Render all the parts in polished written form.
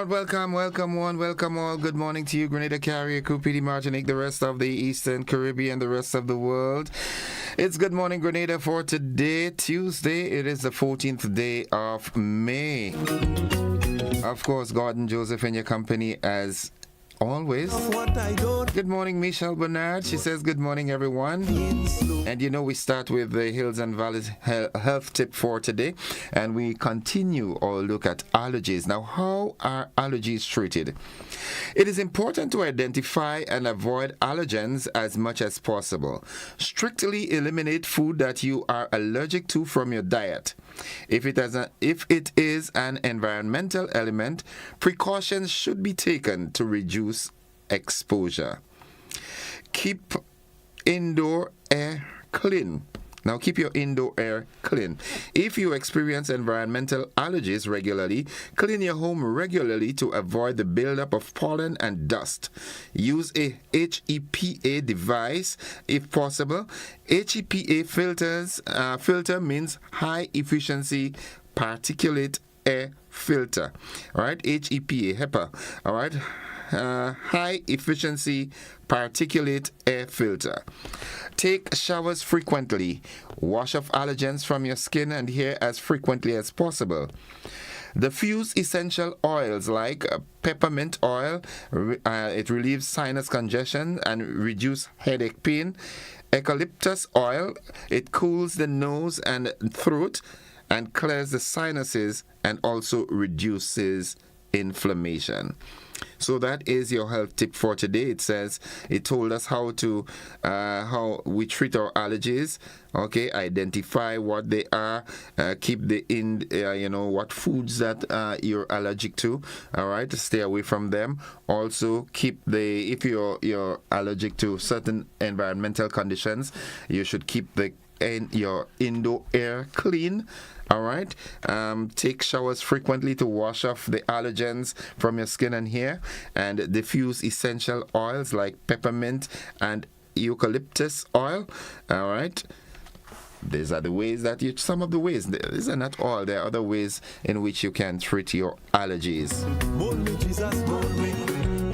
right, welcome all. Good morning to you, Grenada, Carrier, Cupidi, Martinique, the rest of the Eastern Caribbean, the rest of the world. It's Good Morning Grenada for today, Tuesday. It is the 14th day of May. Of course, Gordon Joseph in your company as always. Good morning, Michelle Bernard. She says, good morning, everyone. And you know, we start with the Hills and Valleys health tip for today. And we continue or look at allergies. Now, how are allergies treated? It is important to identify and avoid allergens as much as possible. Strictly eliminate food that you are allergic to from your diet. If it is an environmental element, precautions should be taken to reduce exposure. Keep indoor air clean. Now, keep your indoor air clean. If you experience environmental allergies regularly, clean your home regularly to avoid the buildup of pollen and dust. Use a HEPA device if possible. HEPA filter means high efficiency particulate air filter. All right, HEPA. All right. High efficiency particulate air filter. Take showers frequently. Wash off allergens from your skin and hair as frequently as possible. Diffuse essential oils like peppermint oil. It relieves sinus congestion and reduces headache pain. Eucalyptus oil. It cools the nose and throat and clears the sinuses and also reduces inflammation. So that is your health tip for today. It told us how we treat our allergies. Okay, identify what they are, keep what foods that you're allergic to. All right, stay away from them. Also, if you're allergic to certain environmental conditions, you should keep your indoor air clean. All right. Take showers frequently to wash off the allergens from your skin and hair, and diffuse essential oils like peppermint and eucalyptus oil. All right. These are the ways some of the ways. These are not all. There are other ways in which you can treat your allergies.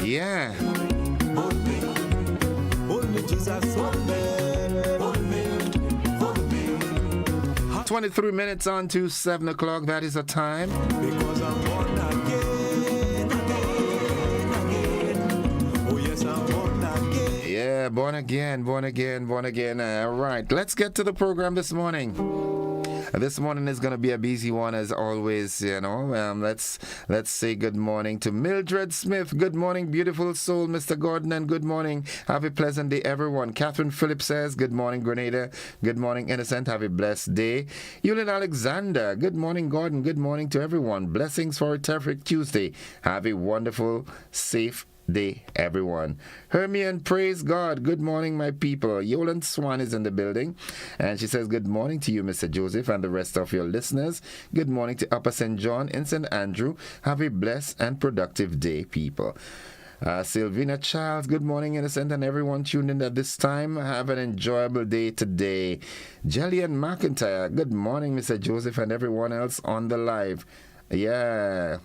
Yeah. 23 minutes on to 7 o'clock. That is the time. Because I'm born again. Oh, yes, I'm born again. Yeah, born again. All right, let's get to the program this morning. This morning is going to be a busy one as always, Let's say good morning to Mildred Smith. Good morning, beautiful soul, Mr. Gordon, and good morning. Have a pleasant day, everyone. Catherine Phillips says, good morning, Grenada. Good morning, Innocent. Have a blessed day. Yulin Alexander, good morning, Gordon. Good morning to everyone. Blessings for a terrific Tuesday. Have a wonderful, safe day, everyone. Hermione, praise God. Good morning, my people. Yolande Swan is in the building, and she says, good morning to you, Mr. Joseph, and the rest of your listeners. Good morning to Upper St. John in St. Andrew. Have a blessed and productive day, people. Sylvina Charles, good morning, Innocent, and everyone tuned in at this time. Have an enjoyable day today. Jillian McIntyre, good morning, Mr. Joseph, and everyone else on the live. Yeah.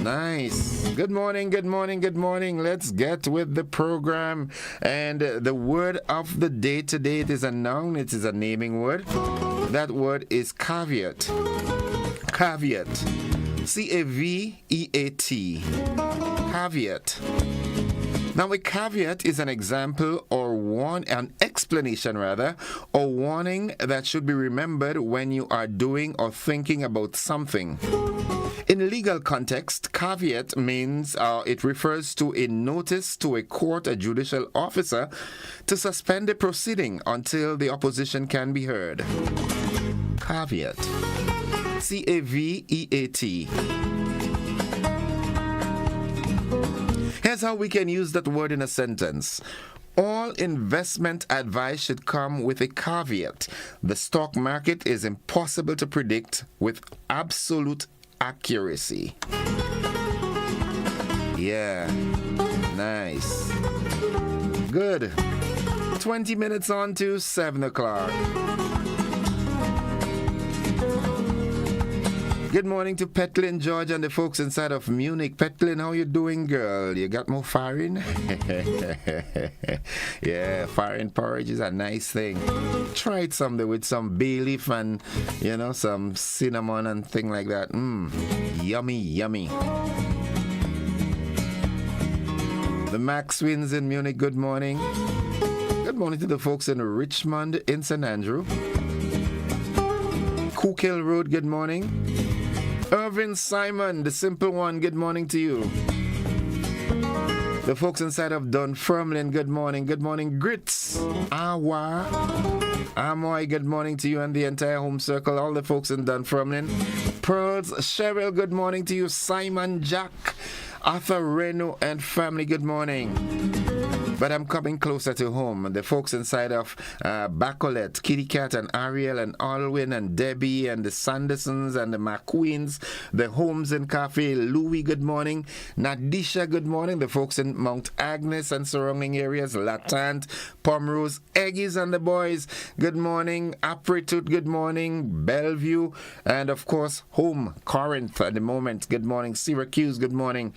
Nice. Good morning. Let's get with the program. And the word of the day today, it is a noun. It is a naming word. That word is caveat. Caveat. C-A-V-E-A-T. Caveat. Now, a caveat is an example or an explanation or warning that should be remembered when you are doing or thinking about something. In legal context, caveat means it refers to a notice to a court, a judicial officer, to suspend a proceeding until the opposition can be heard. Caveat. C-A-V-E-A-T. Here's how we can use that word in a sentence. All investment advice should come with a caveat. The stock market is impossible to predict with absolute accuracy. Yeah, nice. Good. 20 minutes on to 7 o'clock. Good morning to Petlin, George, and the folks inside of Munich. Petlin, how you doing, girl? You got more firing? Yeah, firing porridge is a nice thing. Try it someday with some bay leaf and, some cinnamon and thing like that. Yummy, yummy. The Max Wins in Munich, good morning. Good morning to the folks in Richmond, in St. Andrew. Cook Hill Road, good morning. Irvin Simon, the simple one, good morning to you. The folks inside of Dunfermline, good morning. Good morning, Grits. Awa. Amoy, good morning to you and the entire home circle. All the folks in Dunfermline. Pearls, Cheryl, good morning to you. Simon, Jack, Arthur, Reno, and family, good morning. But I'm coming closer to home. The folks inside of Bacolet, Kitty Cat and Ariel and Alwyn and Debbie and the Sandersons and the McQueens, the Homes and Cafe, Louis, good morning. Nadisha, good morning. The folks in Mount Agnes and surrounding areas, Latant, Pomrose, Eggies and the boys, good morning. Apretut, good morning. Bellevue, and of course, home, Corinth at the moment, good morning. Syracuse, good morning.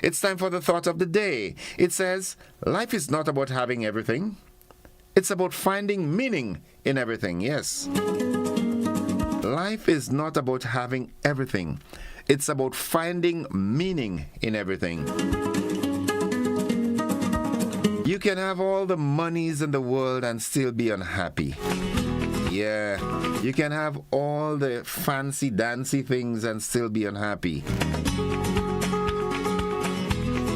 It's time for the thought of the day. It says, life is not about having everything. It's about finding meaning in everything. Yes. Life is not about having everything. It's about finding meaning in everything. You can have all the monies in the world and still be unhappy. Yeah. You can have all the fancy dancy things and still be unhappy.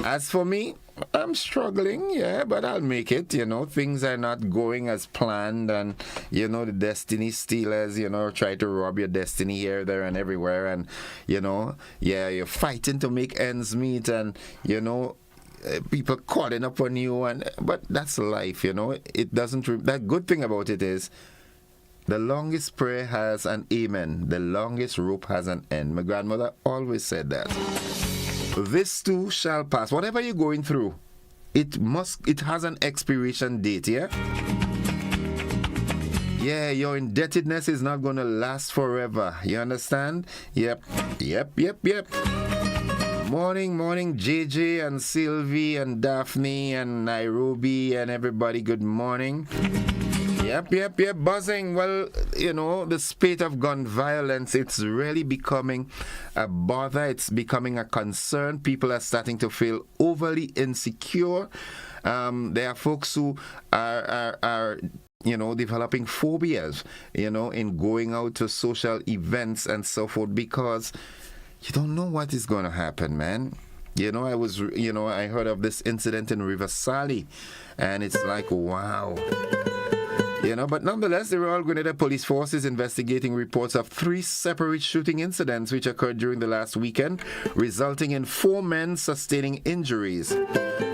As for me, I'm struggling, yeah, but I'll make it, Things are not going as planned and, the destiny stealers, try to rob your destiny here, there, and everywhere. And, you're fighting to make ends meet and, people calling up on you. But that's life, It doesn't, that good thing about it is, the longest prayer has an amen. The longest rope has an end. My grandmother always said that. This too shall pass. Whatever you're going through, it has an expiration date, yeah? Yeah, your indebtedness is not going to last forever. You understand? Yep. Morning, JJ and Sylvie and Daphne and Nairobi and everybody, good morning. Yep, buzzing. Well, the spate of gun violence, it's really becoming a bother. It's becoming a concern. People are starting to feel overly insecure. There are folks who are developing phobias, in going out to social events and so forth because you don't know what is going to happen, man. I heard of this incident in Riverside and it's like, wow. But nonetheless, the Royal Grenada Police Force is investigating reports of 3 separate shooting incidents which occurred during the last weekend, resulting in 4 men sustaining injuries.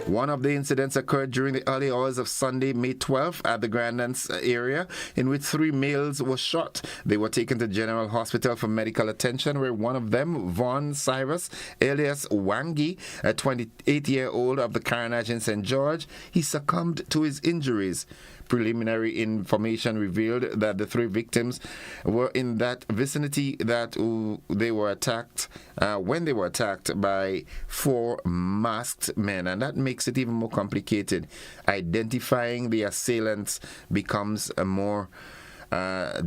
One of the incidents occurred during the early hours of Sunday, May 12th at the Grenada area, in which 3 males were shot. They were taken to General Hospital for medical attention, where one of them, Vaughn Cyrus, alias Wangi, a 28-year-old of the Carnage in St. George, he succumbed to his injuries. Preliminary information revealed that the 3 victims were in that vicinity that they were attacked when they were attacked by 4 masked men, and that makes it even more complicated. Identifying the assailants becomes more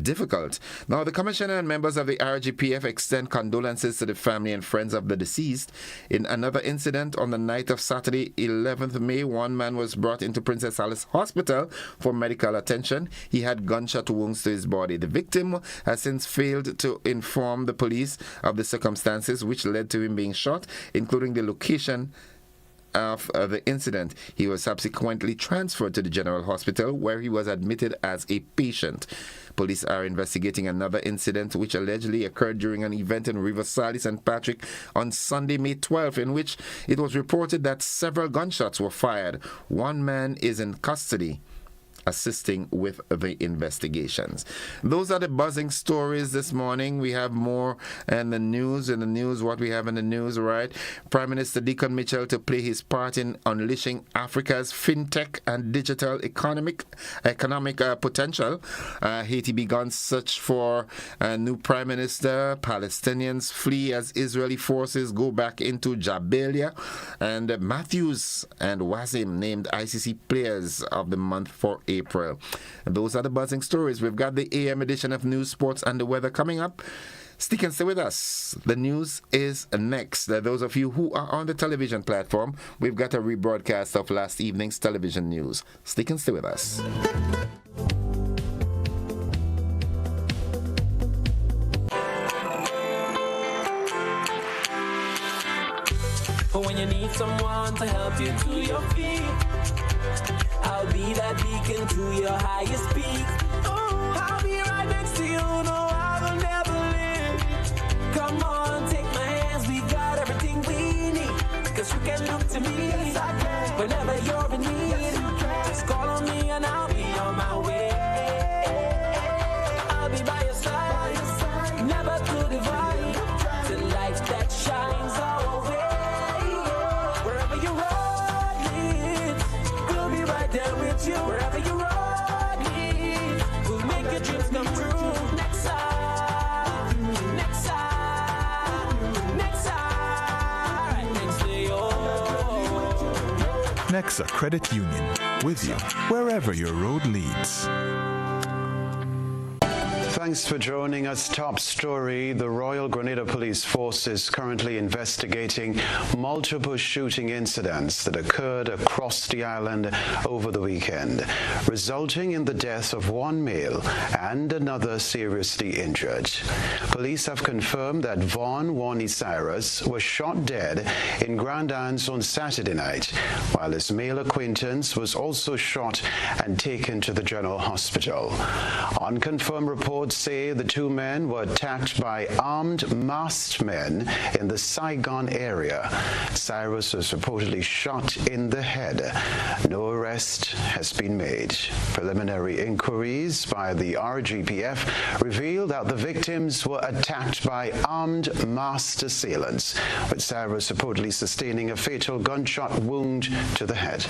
difficult. Now, the Commissioner and members of the RGPF extend condolences to the family and friends of the deceased. In another incident on the night of Saturday, 11th May, one man was brought into Princess Alice Hospital for medical attention. He had gunshot wounds to his body. The victim has since failed to inform the police of the circumstances which led to him being shot, including the location of the incident. He was subsequently transferred to the General Hospital, where he was admitted as a patient. Police are investigating another incident which allegedly occurred during an event in Riverside, St. Patrick on Sunday, May 12th, in which it was reported that several gunshots were fired. One man is in custody. assisting with the investigations. Those are the buzzing stories this morning. We have more in the news. What we have in the news, right? Prime Minister Deacon Mitchell to play his part in unleashing Africa's fintech and digital economic potential. Haiti began search for a new prime minister. Palestinians flee as Israeli forces go back into Jabalia. And Matthews and Wazim named ICC Players of the Month for April. Those are the buzzing stories. We've got the AM edition of News, Sports and the Weather coming up. Stick and stay with us. The news is next. Those of you who are on the television platform, we've got a rebroadcast of last evening's television news. Stick and stay with us. But when you need someone to help you to your feet, I'll be that beacon to your highest peak. Oh, I'll be right next to you. No, I will never leave. Come on, take my hands. We got everything we need. Cause you can look to me. Yes, I can. Whenever you're in need. Yes, you can. Just call on me and I'll be on my way. I'll be by your side. Never to divide. The light that shines our way. Wherever you run, we'll be right there with you. Wherever you run, we'll make your dreams come true. Next side, next side, next side, right next to you. Nexa Credit Union, with you wherever your road leads. Thanks for joining us. Top story. The Royal Grenada Police Force is currently investigating multiple shooting incidents that occurred across the island over the weekend, resulting in the death of one male and another seriously injured. Police have confirmed that Vaughn Warney Cyrus was shot dead in Grand Anse on Saturday night, while his male acquaintance was also shot and taken to the General Hospital. Unconfirmed reports say the two men were attacked by armed masked men in the Saigon area. Cyrus was reportedly shot in the head. No arrest has been made. Preliminary inquiries by the RGPF revealed that the victims were attacked by armed masked assailants, with Cyrus reportedly sustaining a fatal gunshot wound to the head.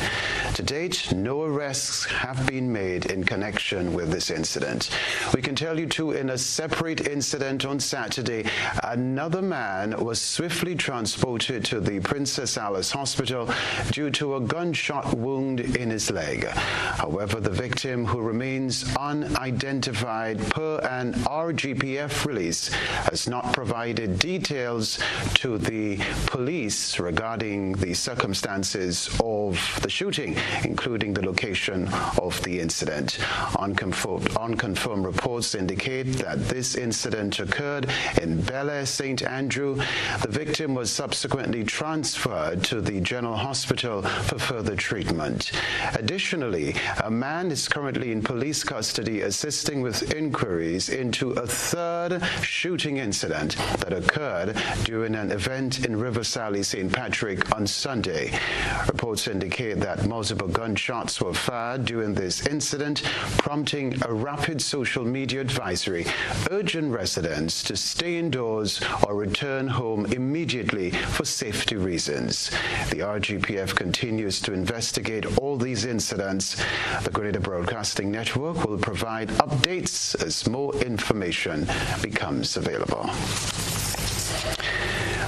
To date, no arrests have been made in connection with this incident. We can tell you too, in a separate incident on Saturday, another man was swiftly transported to the Princess Alice Hospital due to a gunshot wound in his leg. However, the victim, who remains unidentified per an RGPF release, has not provided details to the police regarding the circumstances of the shooting, including the location of the incident. Unconfirmed reports indicate that this incident occurred in Bel Air St. Andrew. The victim was subsequently transferred to the General Hospital for further treatment. Additionally, a man is currently in police custody assisting with inquiries into a third shooting incident that occurred during an event in River Sally, St. Patrick on Sunday. Reports indicate that multiple gunshots were fired during this incident, prompting a rapid social media advisory urging residents to stay indoors or return home immediately for safety reasons. The RGPF continues to investigate all these incidents. The Grenada Broadcasting Network will provide updates as more information becomes available.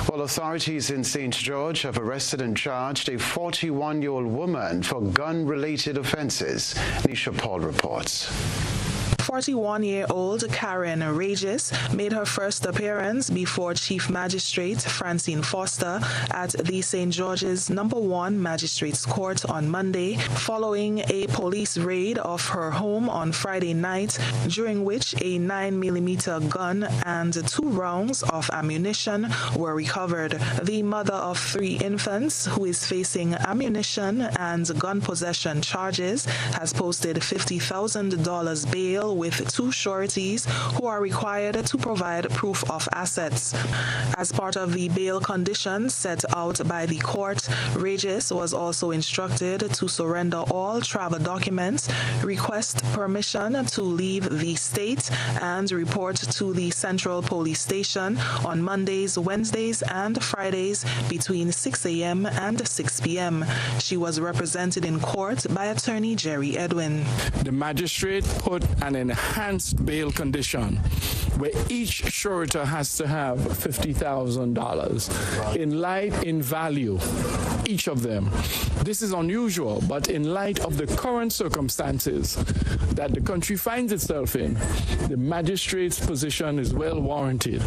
Well, authorities in St. George have arrested and charged a 41-year-old woman for gun-related offenses. Nisha Paul reports. 41-year-old Karen Regis made her first appearance before Chief Magistrate Francine Foster at the St. George's No. 1 Magistrates Court on Monday, following a police raid of her home on Friday night, during which a 9mm gun and 2 rounds of ammunition were recovered. The mother of 3 infants, who is facing ammunition and gun possession charges, has posted $50,000 bail with 2 sureties who are required to provide proof of assets. As part of the bail conditions set out by the court, Regis was also instructed to surrender all travel documents, request permission to leave the state, and report to the Central Police Station on Mondays, Wednesdays, and Fridays between 6 a.m. and 6 p.m. She was represented in court by attorney Jerry Edwin. The magistrate put an enhanced bail condition where each surety has to have $50,000 in value, each of them. This is unusual, but in light of the current circumstances that the country finds itself in, the magistrate's position is well warranted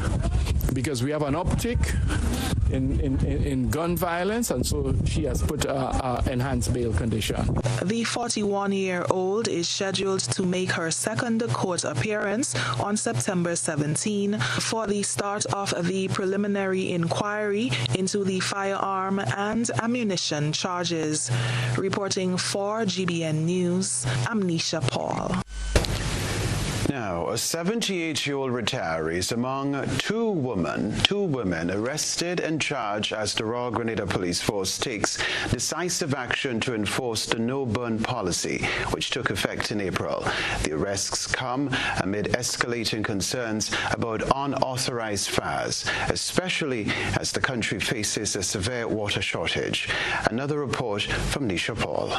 because we have an uptick in gun violence, and so she has put an enhanced bail condition. The 41-year-old is scheduled to make her second court appearance on September 17 for the start of the preliminary inquiry into the firearm and ammunition charges. Reporting for GBN News, I'm Nisha Paul. Now, a 78-year-old retiree is among two women arrested and charged as the Royal Grenada Police Force takes decisive action to enforce the no-burn policy, which took effect in April. The arrests come amid escalating concerns about unauthorized fires, especially as the country faces a severe water shortage. Another report from Nisha Paul.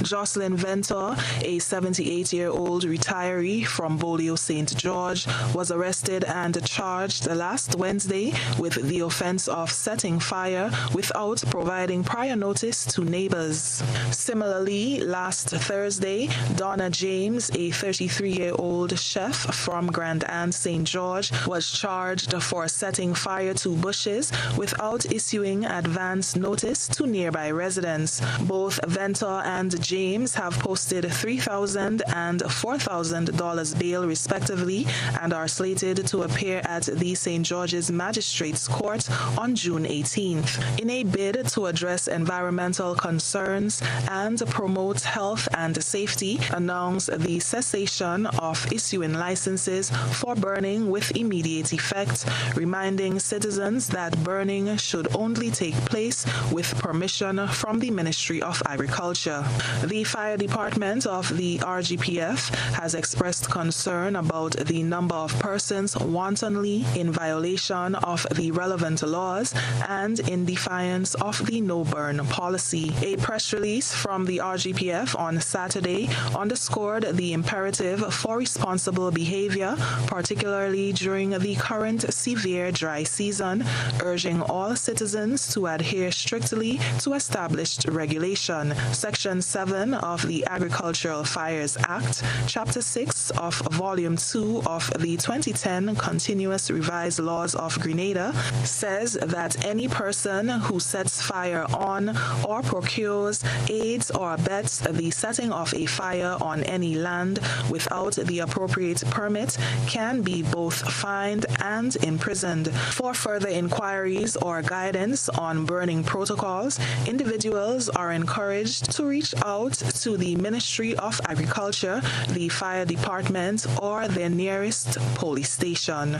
Jocelyn Ventor, a 78-year-old retiree from Bolio St. George, was arrested and charged last Wednesday with the offense of setting fire without providing prior notice to neighbors. Similarly, last Thursday, Donna James, a 33-year-old chef from Grand Anne St. George, was charged for setting fire to bushes without issuing advance notice to nearby residents. Both Ventor and James have posted $3,000 and $4,000 bail respectively and are slated to appear at the St. George's Magistrates Court on June 18th. In a bid to address environmental concerns and promote health and safety, announced the cessation of issuing licenses for burning with immediate effect, reminding citizens that burning should only take place with permission from the Ministry of Agriculture. The fire department of the RGPF has expressed concern about the number of persons wantonly in violation of the relevant laws and in defiance of the no-burn policy. A press release from the RGPF on Saturday underscored the imperative for responsible behavior, particularly during the current severe dry season, urging all citizens to adhere strictly to established regulation. Section 7 of the Agricultural Fires Act, Chapter 6 of Volume 2 of the 2010 Continuous Revised Laws of Grenada says that any person who sets fire on or procures, aids, or abets the setting of a fire on any land without the appropriate permit can be both fined and imprisoned. For further inquiries or guidance on burning protocols, individuals are encouraged to reach out to the Ministry of Agriculture, the Fire Department, or their nearest police station.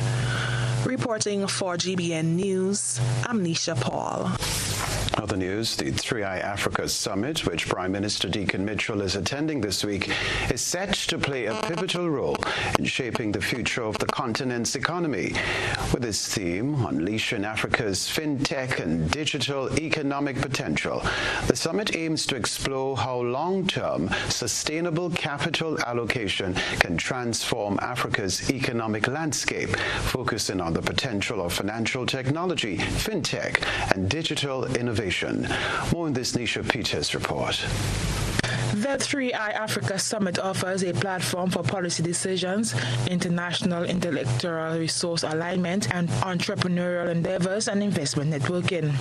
Reporting for GBN News, I'm Nisha Paul. Other news, the 3i Africa Summit, which Prime Minister Deacon Mitchell is attending this week, is set to play a pivotal role in shaping the future of the continent's economy. With its theme, Unleashing Africa's FinTech and Digital Economic Potential, the summit aims to explore how long-term sustainable capital allocation can transform Africa's economic landscape, focusing on the potential of financial technology, FinTech, and digital innovation. More in this Nisha Peters report. The 3i Africa Summit offers a platform for policy decisions, international intellectual resource alignment, and entrepreneurial endeavors and investment networking.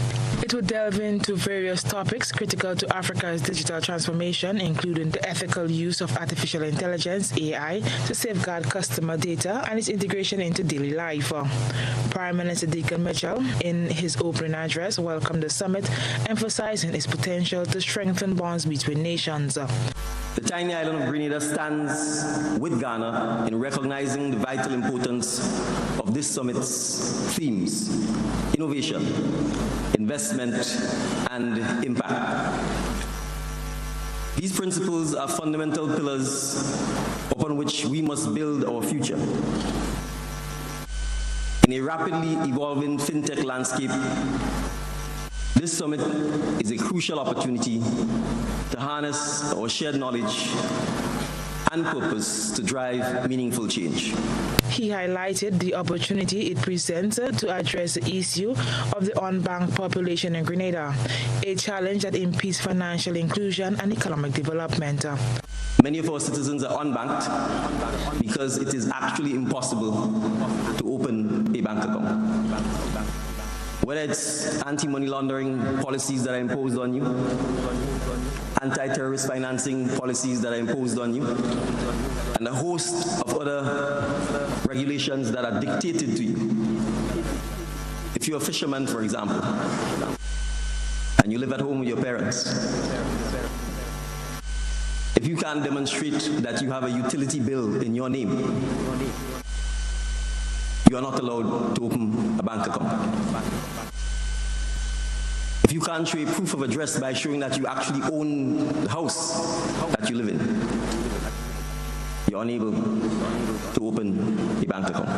It will delve into various topics critical to Africa's digital transformation, including the ethical use of artificial intelligence, AI, to safeguard customer data and its integration into daily life. Prime Minister Deacon Mitchell, in his opening address, welcomed the summit, emphasizing its potential to strengthen bonds between nations. The tiny island of Grenada stands with Ghana in recognizing the vital importance of this summit's themes: innovation, investment, and impact. These principles are fundamental pillars upon which we must build our future. In a rapidly evolving fintech landscape, this summit is a crucial opportunity to harness our shared knowledge and purpose to drive meaningful change. He highlighted the opportunity it presents to address the issue of the unbanked population in Grenada, a challenge that impedes financial inclusion and economic development. Many of our citizens are unbanked because it is actually impossible to open a bank account. Whether it's anti-money laundering policies that are imposed on you, anti-terrorist financing policies that are imposed on you, and a host of other regulations that are dictated to you. If you're a fisherman, for example, and you live at home with your parents, if you can't demonstrate that you have a utility bill in your name, you are not allowed to open a bank account. If you can't show a proof of address by showing that you actually own the house that you live in, you're unable to open a bank account.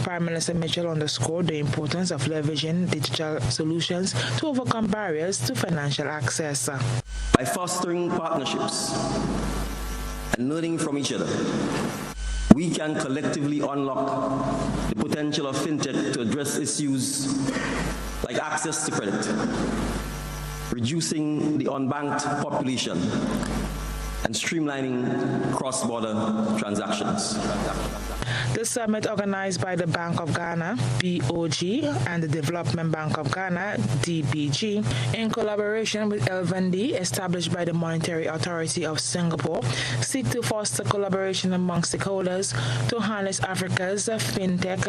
Prime Minister Mitchell underscored the importance of leveraging digital solutions to overcome barriers to financial access. By fostering partnerships and learning from each other, we can collectively unlock the potential of fintech to address issues like access to credit, reducing the unbanked population, and streamlining cross-border transactions. The summit, organized by the Bank of Ghana, BOG, and the Development Bank of Ghana, DBG, in collaboration with LVND, established by the Monetary Authority of Singapore, seek to foster collaboration among stakeholders to harness Africa's fintech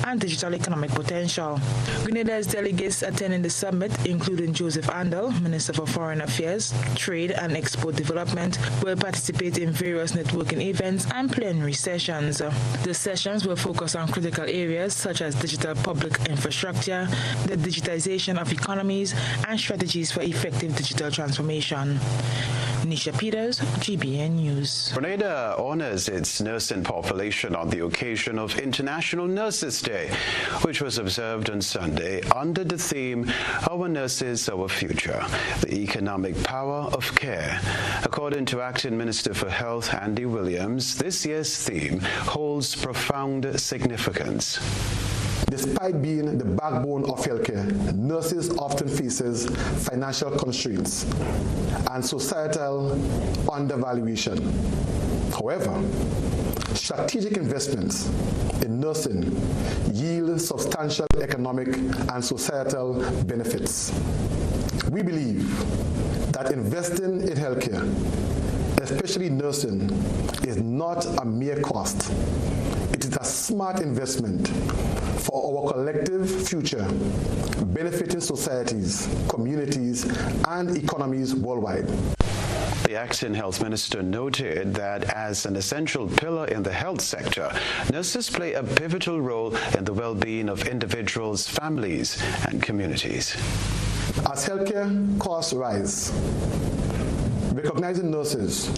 and digital economic potential. Grenada's delegates attending the summit, including Joseph Andel, Minister for Foreign Affairs, Trade and Export Development, will participate in various networking events and plenary sessions. The sessions will focus on critical areas such as digital public infrastructure, the digitization of economies, and strategies for effective digital transformation. Nisha Peters, GBN News. Grenada honors its nursing population on the occasion of International Nurses Day, which was observed on Sunday under the theme, Our Nurses, Our Future, the Economic Power of Care. According to Acting Minister for Health, Andy Williams, this year's theme holds profound significance. Despite being the backbone of healthcare, nurses often faces financial constraints and societal undervaluation. However, strategic investments in nursing yield substantial economic and societal benefits. We believe that investing in healthcare, especially nursing, is not a mere cost. It is a smart investment for our collective future, benefiting societies, communities, and economies worldwide. The acting health minister noted that as an essential pillar in the health sector, nurses play a pivotal role in the well-being of individuals, families, and communities. As healthcare costs rise, recognizing nurses'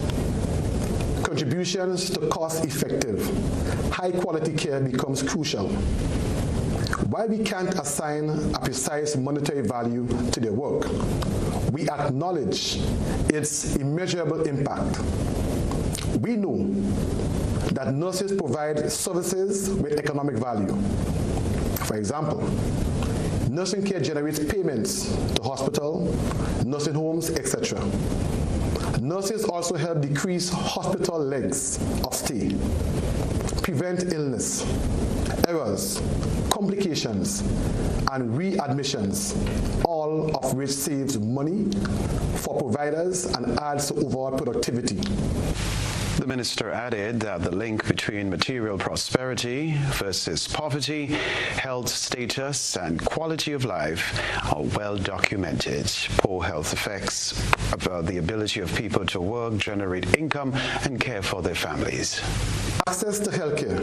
contributions to cost-effective, high-quality care becomes crucial. While we can't assign a precise monetary value to their work, we acknowledge its immeasurable impact. We know that nurses provide services with economic value. For example, nursing care generates payments to hospital, nursing homes, etc. Nurses also help decrease hospital lengths of stay, prevent illness, errors, complications, and readmissions, all of which saves money for providers and adds to overall productivity. The minister added that the link between material prosperity versus poverty, health status, and quality of life are well documented. Poor health affects the ability of people to work, generate income, and care for their families. Access to healthcare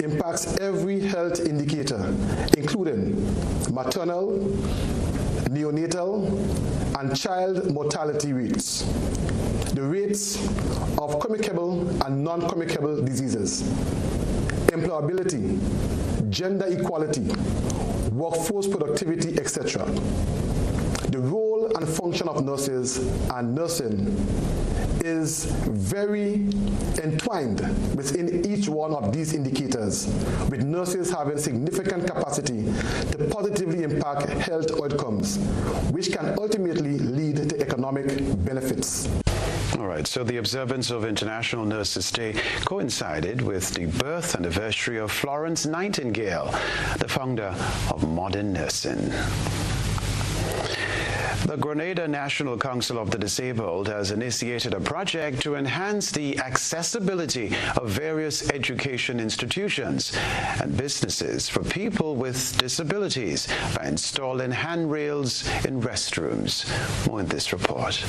impacts every health indicator, including maternal, neonatal, and child mortality rates, the rates of communicable and non-communicable diseases, employability, gender equality, workforce productivity, etc. The role and function of nurses and nursing is very entwined within each one of these indicators, with nurses having significant capacity to positively impact health outcomes, which can ultimately lead to economic benefits. All right, so the observance of International Nurses Day coincided with the birth anniversary of Florence Nightingale, the founder of modern nursing. The Grenada National Council of the Disabled has initiated a project to enhance the accessibility of various education institutions and businesses for people with disabilities by installing handrails in restrooms. More in this report.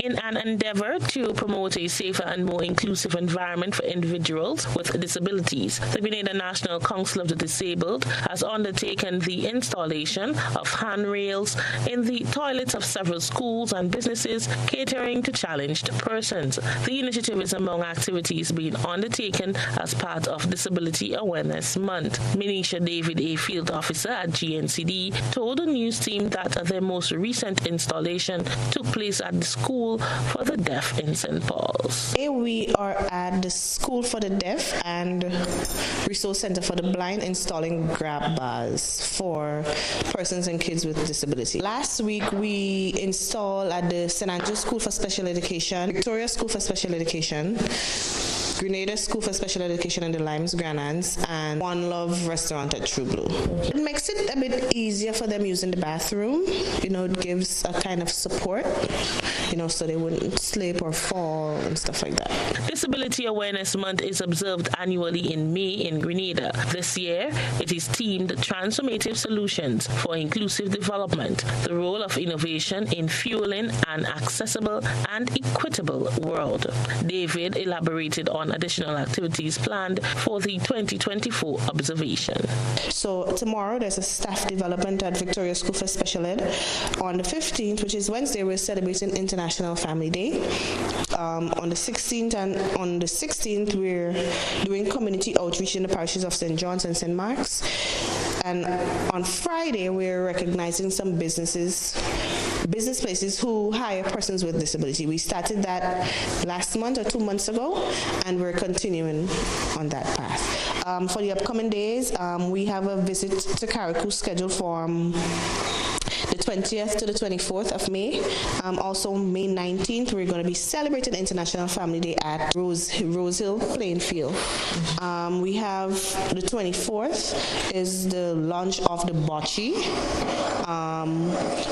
In an endeavor to promote a safer and more inclusive environment for individuals with disabilities, the Grenada National Council of the Disabled has undertaken the installation of handrails in the toilets of several schools and businesses catering to challenged persons. The initiative is among activities being undertaken as part of Disability Awareness Month. Minisha David, a field officer at GNCD, told the news team that their most recent installation took place at the School for the Deaf in St. Paul's. Today we are at the School for the Deaf and Resource Center for the Blind installing grab bars for persons and kids with disability. Last week we installed at the St. Andrews School for Special Education, Victoria School for Special Education, Grenada School for Special Education in the Limes, Granans, and One Love Restaurant at True Blue. It makes it a bit easier for them using the bathroom. It gives a kind of support, so they wouldn't slip or fall and stuff like that. Disability Awareness Month is observed annually in May in Grenada. This year, it is themed Transformative Solutions for Inclusive Development, the role of innovation in fueling an accessible and equitable world. David elaborated on additional activities planned for the 2024 observation. So tomorrow there's a staff development at Victoria School for Special Ed. On the 15th, which is Wednesday, we're celebrating International Family Day. On the 16th and on the 16th, we're doing community outreach in the parishes of St. John's and St. Mark's. And on Friday, we're recognizing some business places who hire persons with disability. We started that last month or 2 months ago, and we're continuing on that path. For the upcoming days, we have a visit to Carriacou scheduled for the 20th to the 24th of May. Also, May 19th, we're going to be celebrating International Family Day at Rose Hill Plainfield. We have the 24th is the launch of the bocce.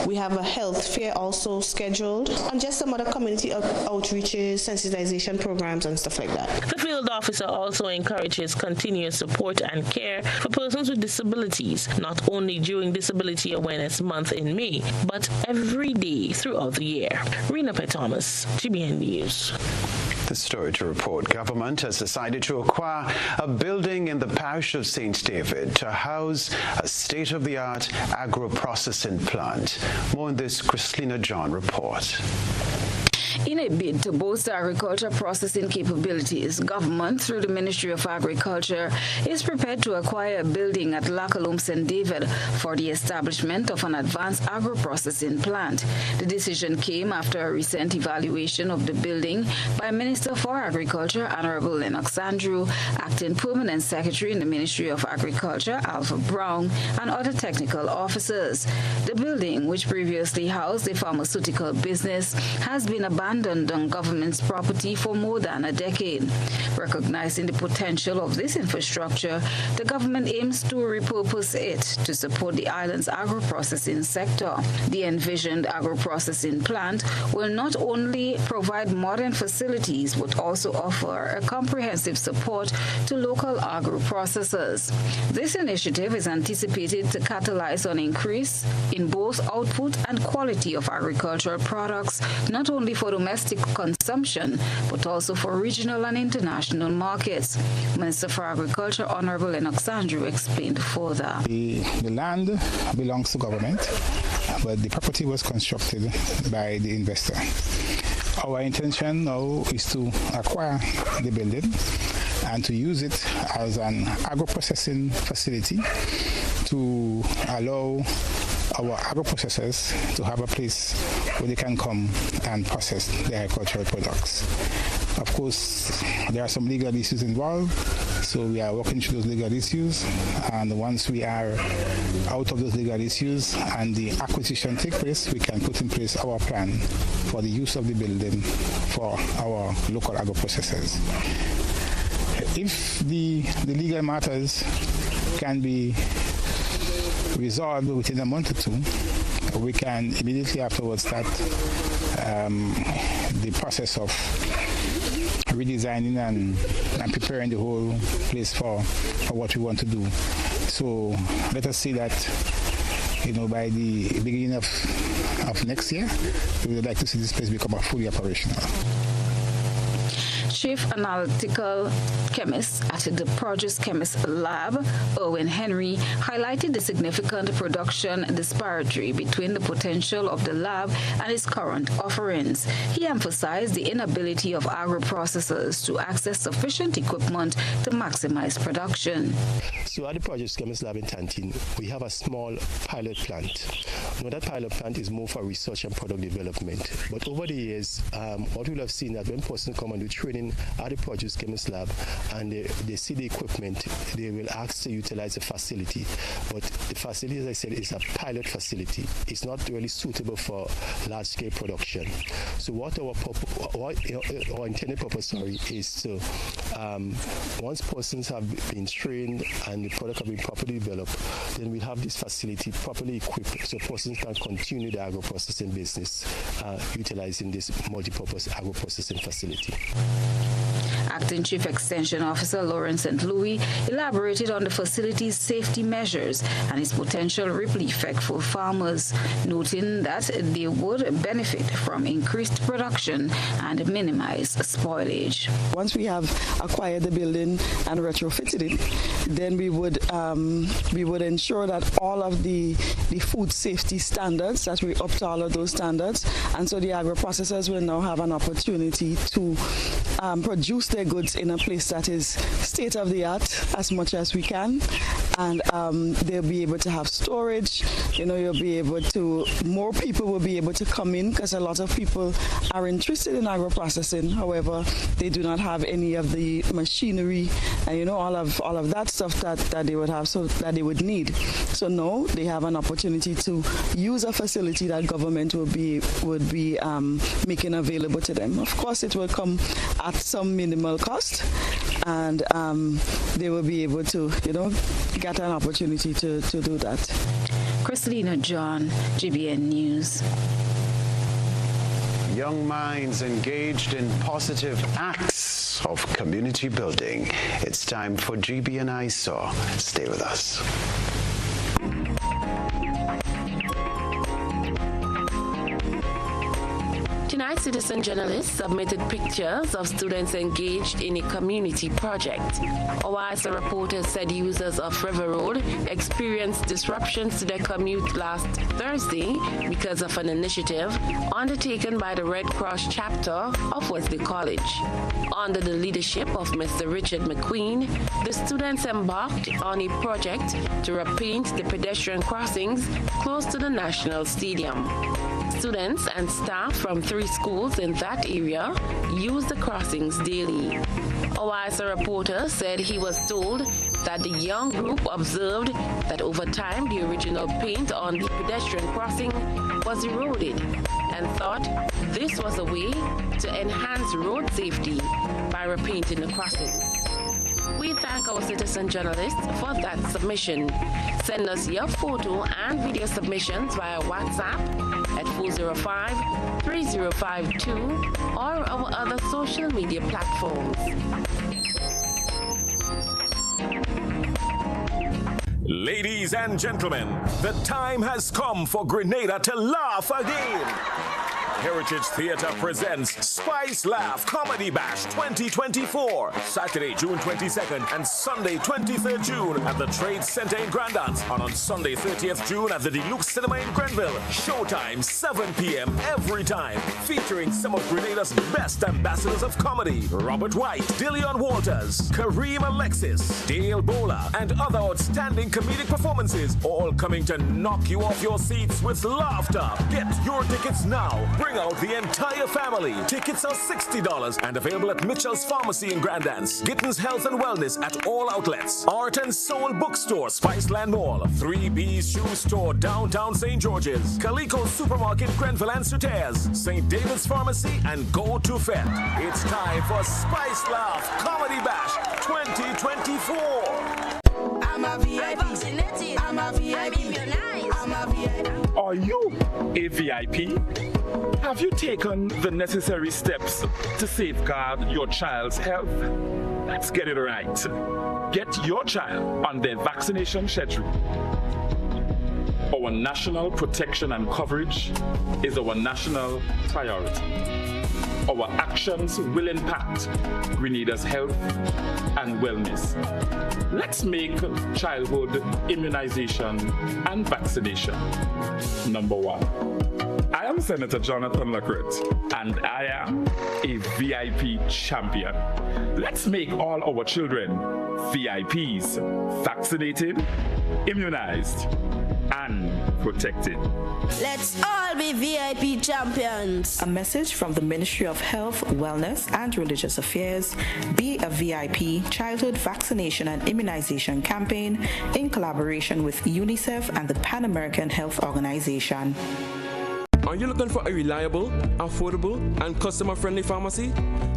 We have a health fair also scheduled, and just some other community outreaches, sensitization programs, and stuff like that. The field officer also encourages continuous support and care for persons with disabilities, not only during Disability Awareness Month in May, but every day throughout the year. Rena P. Thomas, GBN News. The story to report. Government has decided to acquire a building in the parish of St. David to house a state-of-the-art agro-processing plant. More on this Christina John report. In a bid to boost agriculture processing capabilities, government, through the Ministry of Agriculture, is prepared to acquire a building at Lackalum St. David for the establishment of an advanced agro-processing plant. The decision came after a recent evaluation of the building by Minister for Agriculture, Honorable Lennox Andrew, Acting Permanent Secretary in the Ministry of Agriculture, Alpha Brown, and other technical officers. The building, which previously housed a pharmaceutical business, has been abandoned abandoned on government's property for more than a decade. Recognizing the potential of this infrastructure, the government aims to repurpose it to support the island's agro-processing sector. The envisioned agro-processing plant will not only provide modern facilities but also offer a comprehensive support to local agro-processors. This initiative is anticipated to catalyze an increase in both output and quality of agricultural products, not only for domestic consumption, but also for regional and international markets. Minister for Agriculture, Honorable Lennox Andrew, explained further. The land belongs to government, but the property was constructed by the investor. Our intention now is to acquire the building and to use it as an agro-processing facility to allow our agro-processors to have a place where they can come and process their agricultural products. Of course, there are some legal issues involved, so we are working through those legal issues, and once we are out of those legal issues and the acquisition takes place, we can put in place our plan for the use of the building for our local agro-processors. If the legal matters can be resolved within a month or two, we can immediately afterwards start the process of redesigning and preparing the whole place for what we want to do. So let us say that, by the beginning of next year, we would like to see this place become fully operational. Chief Analytical Chemist at the Produce Chemist Lab, Erwin Henry, highlighted the significant production disparity between the potential of the lab and its current offerings. He emphasized the inability of agro-processors to access sufficient equipment to maximize production. So at the Produce Chemist Lab in Tantin, we have a small pilot plant. Now that pilot plant is more for research and product development. But over the years, what we'll have seen that when persons come and do training at the Produce Chemist Lab and they see the equipment, they will ask to utilize the facility. But the facility, as I said, is a pilot facility. It's not really suitable for large-scale production. So what our intended purpose, is to, once persons have been trained and the product have been properly developed, then we'll have this facility properly equipped so persons can continue the agro-processing business utilizing this multi-purpose agro-processing facility. Acting Chief Extension Officer Lawrence St. Louis elaborated on the facility's safety measures and its potential ripple effect for farmers, noting that they would benefit from increased production and minimize spoilage. Once we have acquired the building and retrofitted it, then we would ensure that all of the food safety standards, that we up to all of those standards, and so the agro-processors will now have an opportunity to produce their goods in a place that is state-of-the-art as much as we can, and they'll be able to have storage. You'll be able to, more people will be able to come in because a lot of people are interested in agro-processing. However, they do not have any of the machinery and all of that stuff that they would have, so that they would need. So now they have an opportunity to use a facility that government would be making available to them. Of course, it will come at some minimal cost, and they will be able to, get an opportunity to do that. Christina John, GBN News. Young minds engaged in positive acts of community building. It's time for GBN ISAW. Stay with us. Tonight, citizen journalists submitted pictures of students engaged in a community project. OISA reporters said users of River Road experienced disruptions to their commute last Thursday because of an initiative undertaken by the Red Cross chapter of Wesley College. Under the leadership of Mr. Richard McQueen, the students embarked on a project to repaint the pedestrian crossings close to the National Stadium. Students and staff from 3 schools in that area use the crossings daily. OISA reporter said he was told that the young group observed that over time the original paint on the pedestrian crossing was eroded and thought this was a way to enhance road safety by repainting the crossing. We thank our citizen journalists for that submission. Send us your photo and video submissions via WhatsApp at 405-3052 or our other social media platforms. Ladies and gentlemen, the time has come for Grenada to laugh again. Heritage Theatre presents Spice Laugh Comedy Bash 2024, Saturday, June 22nd and Sunday, 23rd June at the Trade Center in Grandance, and on Sunday, 30th June at the Deluxe Cinema in Grenville. Showtime, 7 p.m. every time, featuring some of Grenada's best ambassadors of comedy: Robert White, Dillion Walters, Kareem Alexis, Dale Bowler, and other outstanding comedic performances, all coming to knock you off your seats with laughter. Get your tickets now. Bring out the entire family. Tickets are $60 and available at Mitchell's Pharmacy in Grandance, Gittins Health and Wellness at all outlets, Art and Soul Bookstore, Spiceland Mall, 3B's Shoe Store, downtown St. George's, Calico Supermarket, Grenville and Sutairs, St. David's Pharmacy, and Go to Fet. It's time for Spice Laugh Comedy Bash 2024. I'm a VIP. I'm a VIP. I'm a VIP. Are you a VIP? Have you taken the necessary steps to safeguard your child's health? Let's get it right. Get your child on their vaccination schedule. Our national protection and coverage is our national priority. Our actions will impact Grenada's health and wellness. Let's make childhood immunization and vaccination number one. I am Senator Jonathan Lacrette, and I am a VIP champion. Let's make all our children VIPs, vaccinated, immunized, and protected. Let's all be VIP champions. A message from the Ministry of Health, Wellness, and Religious Affairs, Be a VIP Childhood Vaccination and Immunization Campaign in collaboration with UNICEF and the Pan American Health Organization. Are you looking for a reliable, affordable, and customer-friendly pharmacy?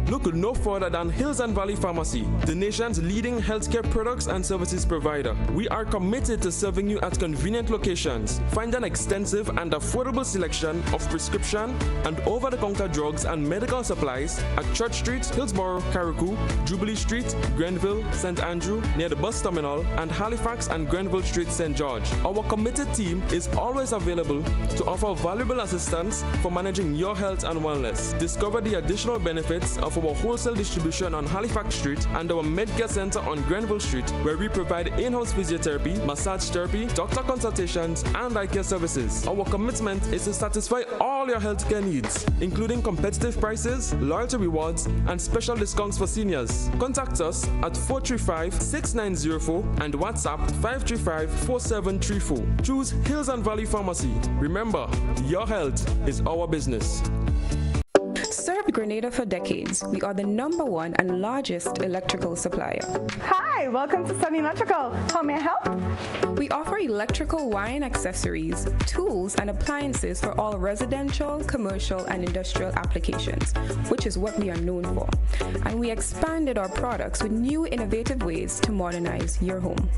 Look no further than Hills and Valley Pharmacy, the nation's leading healthcare products and services provider. We are committed to serving you at convenient locations. Find an extensive and affordable selection of prescription and over-the-counter drugs and medical supplies at Church Street, Hillsborough, Carriacou, Jubilee Street, Grenville, St. Andrew, near the bus terminal, and Halifax and Grenville Street, St. George. Our committed team is always available to offer valuable assistance for managing your health and wellness. Discover the additional benefits of our wholesale distribution on Halifax Street and our Medcare Center on Grenville Street, where we provide in-house physiotherapy, massage therapy, doctor consultations, and eye care services. Our commitment is to satisfy all your healthcare needs, including competitive prices, loyalty rewards, and special discounts for seniors. Contact us at 435-6904 and WhatsApp 535-4734. Choose Hills and Valley Pharmacy. Remember, your health is our business. Served Grenada for decades. We are the #1 and largest electrical supplier. Hi, welcome to Sunny Electrical. How may I help? We offer electrical wiring accessories, tools, and appliances for all residential, commercial, and industrial applications, which is what we are known for. And we expanded our products with new innovative ways to modernize your home.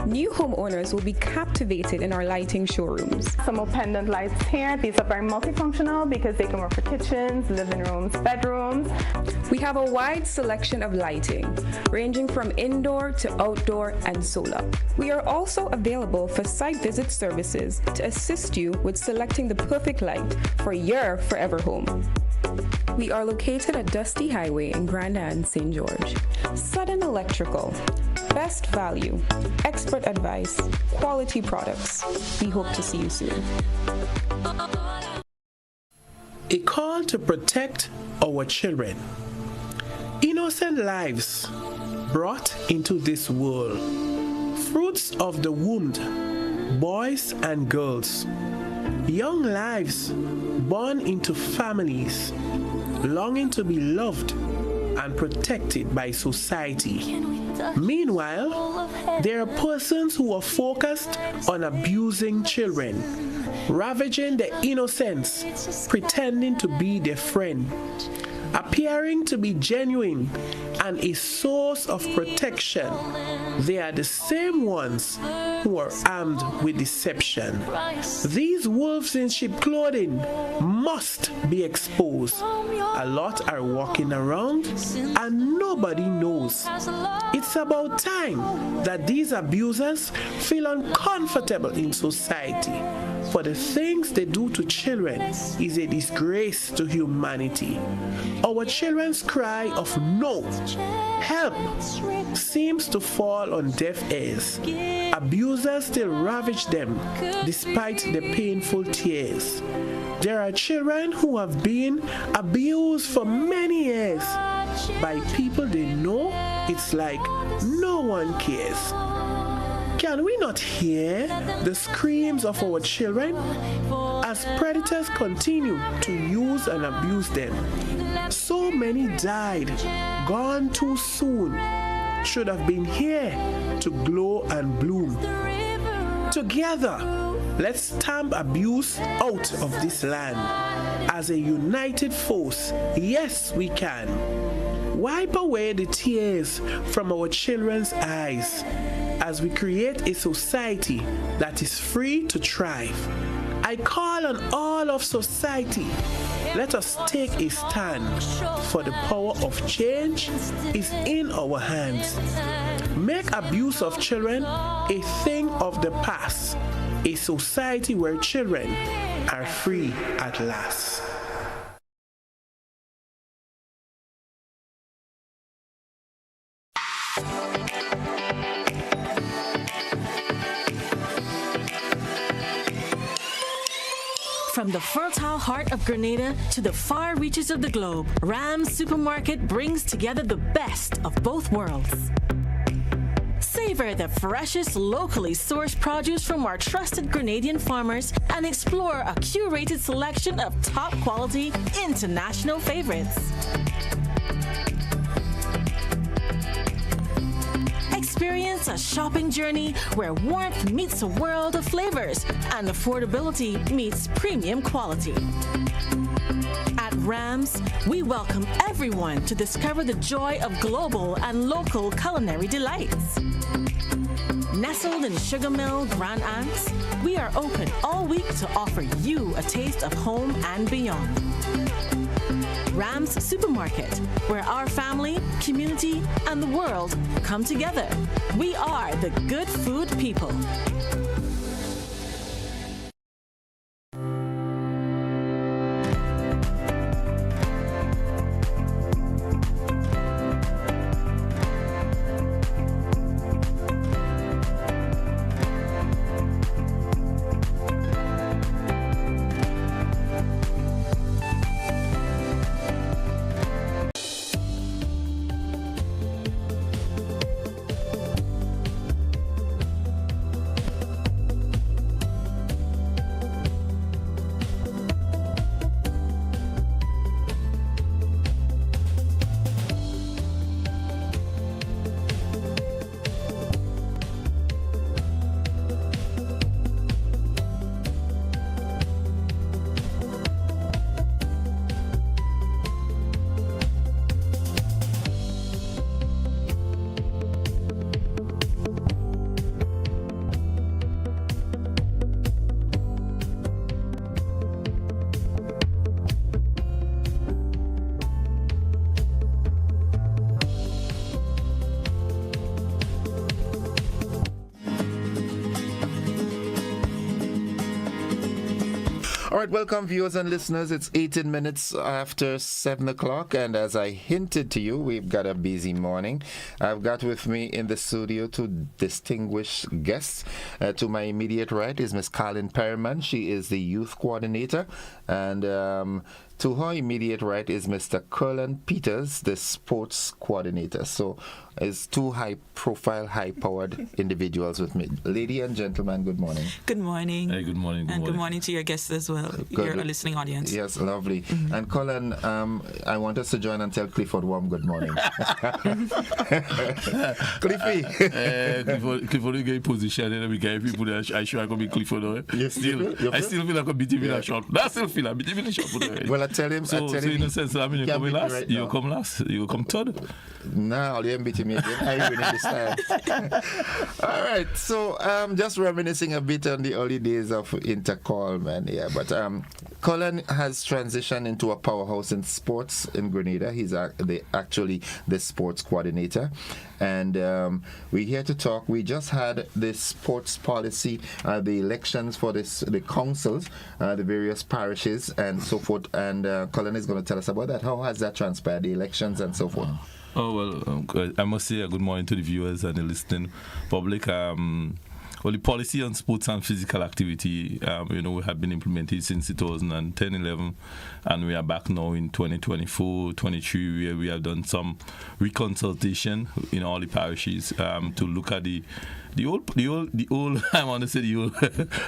New homeowners will be captivated in our lighting showrooms. Some more pendant lights here. These are very multifunctional because they can work for kitchens, living rooms, bedrooms. We have a wide selection of lighting, ranging from indoor to outdoor and solar. We are also available for site visit services to assist you with selecting the perfect light for your forever home. We are located at Dusty Highway in Grandin, St. George. Sudden Electrical. Best value, expert advice, quality products. We hope to see you soon. A call to protect our children. Innocent lives brought into this world. Fruits of the womb, boys and girls. Young lives born into families, longing to be loved, and protected by society. Meanwhile, there are persons who are focused on abusing children, ravaging their innocence, pretending to be their friend, appearing to be genuine and a source of protection. They are the same ones who are armed with deception. These wolves in sheep clothing must be exposed. A lot are walking around and nobody knows. It's about time that these abusers feel uncomfortable in society, for the things they do to children is a disgrace to humanity. Our children's cry of no, help, seems to fall on deaf ears. Abusers still ravage them despite the painful tears. There are children who have been abused for many years by people they know. It's like no one cares. Can we not hear the screams of our children as predators continue to use and abuse them? So many died, gone too soon, should have been here to glow and bloom. Together, let's stamp abuse out of this land. As a united force, yes, we can. Wipe away the tears from our children's eyes as we create a society that is free to thrive. I call on all of society. Let us take a stand, for the power of change is in our hands. Make abuse of children a thing of the past, a society where children are free at last. From the fertile heart of Grenada to the far reaches of the globe, Ram's Supermarket brings together the best of both worlds. Savor the freshest, locally sourced produce from our trusted Grenadian farmers and explore a curated selection of top-quality international favorites. Experience a shopping journey where warmth meets a world of flavors and affordability meets premium quality. At Rams, we welcome everyone to discover the joy of global and local culinary delights. Nestled in Sugar Mill, Grand Anse, we are open all week to offer you a taste of home and beyond. Rams Supermarket, where our family, community, and the world come together. We are the good food people. All right, welcome viewers and listeners. It's 18 minutes after 7 o'clock, and as I hinted to you, we've got a busy morning. I've got with me in the studio two distinguished guests. To my immediate right is Miss Colin Perryman. She is the youth coordinator, and To her immediate right is Mr. Curlin Peters, the sports coordinator. So it's two high-profile, high-powered individuals with me. Lady and gentlemen, good morning. Good morning. Hey, good morning. And good morning to your guests as well, your listening audience. Yes, lovely. Mm-hmm. And Colin, I want us to join and tell Clifford Warm good morning. Cliffy. Clifford, you get position and we get people that I sure I can be Clifford. Yes, I still feel like I beat him in a shot. I still feel like I beat him in a shot. Well, I tell him. So in a sense, I mean, you come last, right, you come last, you come third. No, you ain't beating me again. I win this time. All right, so just reminiscing a bit on the early days of Intercall, man. Yeah, but Colin has transitioned into a powerhouse in sports in Grenada. He's actually the sports coordinator. And we're here to talk. We just had the sports policy, the elections for the councils, the various parishes, and so forth. And Colin is going to tell us about that. How has that transpired, the elections and so forth? Oh, well, I must say good morning to the viewers and the listening public. Well, the policy on sports and physical activity, we have been implemented since 2010-11, and we are back now in 2024-23, where we have done some reconsultation in all the parishes to look at the old I want to say the old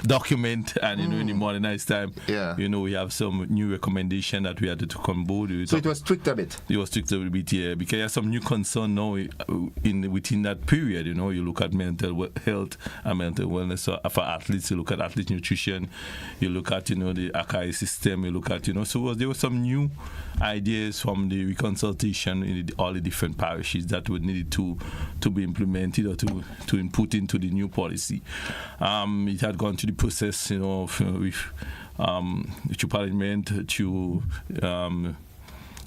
document, and in the modernized time, we have some new recommendation that we had to come on board. So it was tweaked a bit. It was tweaked a bit, yeah, because there's some new concern now within that period. You look at mental health and mental wellness for athletes. You look at athlete nutrition. You look at the Akai system. You look at so there were some new ideas from the reconsultation in all the different parishes that would need to be implemented or to input into the new policy. It had gone to the process, with Parliament to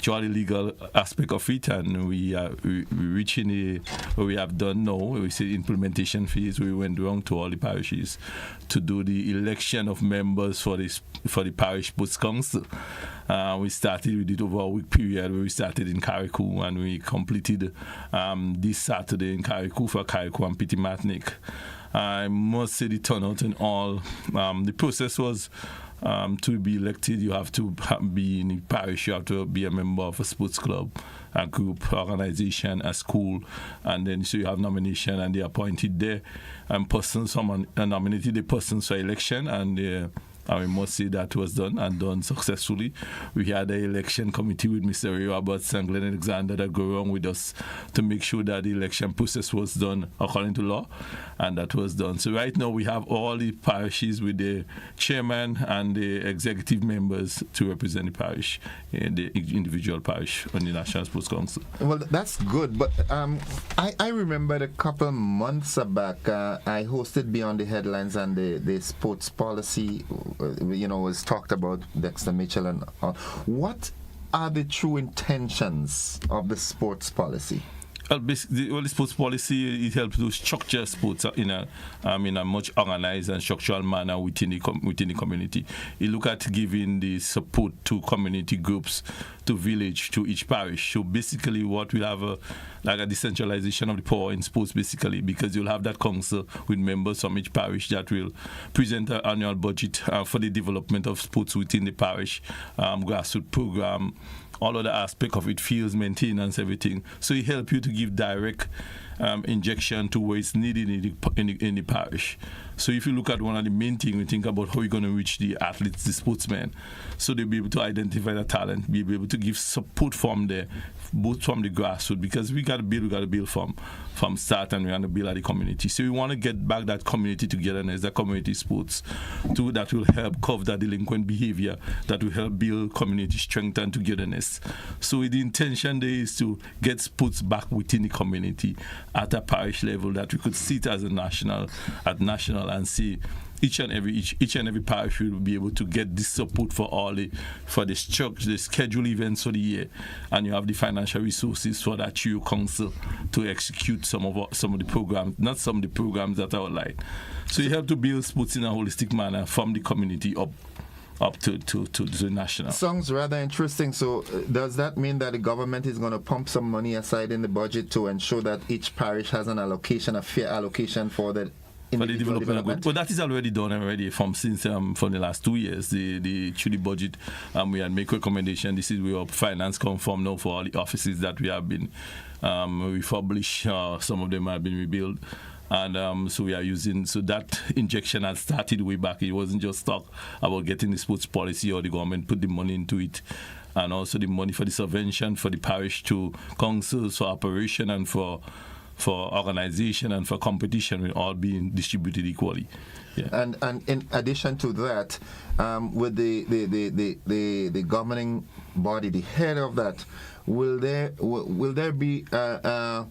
all the legal aspect of it, and we reaching what we have done now. We say implementation phase. We went around to all the parishes to do the election of members for the parish sports council. We did over a week period where we started in Carriacou, and we completed this Saturday in Carriacou for Carriacou and Petit Martinique. I must say the turnout in all, the process was to be elected, you have to be in the parish, you have to be a member of a sports club, a group, organization, a school, and then so you have nomination, and they appointed there, and someone nominated the persons for election, and we must say that was done successfully. We had an election committee with Mr. Ray Roberts and Glenn Alexander that go along with us to make sure that the election process was done according to law, and that was done. So right now we have all the parishes with the chairman and the executive members to represent the parish, the individual parish on the National Sports Council. Well, that's good, but I remember a couple months back, I hosted Beyond the Headlines, and the sports policy was talked about, Dexter Mitchell and all. What are the true intentions of the sports policy? Well, basically, the sports policy, it helps to structure sports in a much organized and structural manner within the community. It look at giving the support to community groups, to village, to each parish. So basically, what we'll have like a decentralization of the power in sports, basically, because you'll have that council with members from each parish that will present an annual budget for the development of sports within the parish, grassroots program, all other aspect of it, fields, maintenance, everything. So it helps you to give direct injection to where it's needed in the parish. So if you look at one of the main things, we think about how you're going to reach the athletes, the sportsmen. So they'll be able to identify the talent, be able to give support from there, both from the grassroots, because we got to build from start, and we want to build at the community. So we want to get back that community togetherness, that community sports, that will help curb that delinquent behavior, that will help build community strength and togetherness. So the intention there is to get sports back within the community at a parish level, that we could see it as national, and see each and every parish will be able to get this support for the scheduled events for the year, and you have the financial resources for that your council to execute some of the programs, not some of the programs that are outlined. So you have to build sports in a holistic manner from the community up to the national. Sounds rather interesting. So does that mean that the government is going to pump some money aside in the budget to ensure that each parish has an allocation, a fair allocation for the development. But that is already done already from the last 2 years. The through the budget, we had make recommendation. This is where finance come from now for all the offices that we have been refurbished. Some of them have been rebuilt. And so we are using, so that injection had started way back. It wasn't just talk about getting the sports policy or the government put the money into it. And also the money for the subvention for the parish to councils for operation and for organization and for competition will all be distributed equally. Yeah. And in addition to that, with the governing body, the head of that, will there be a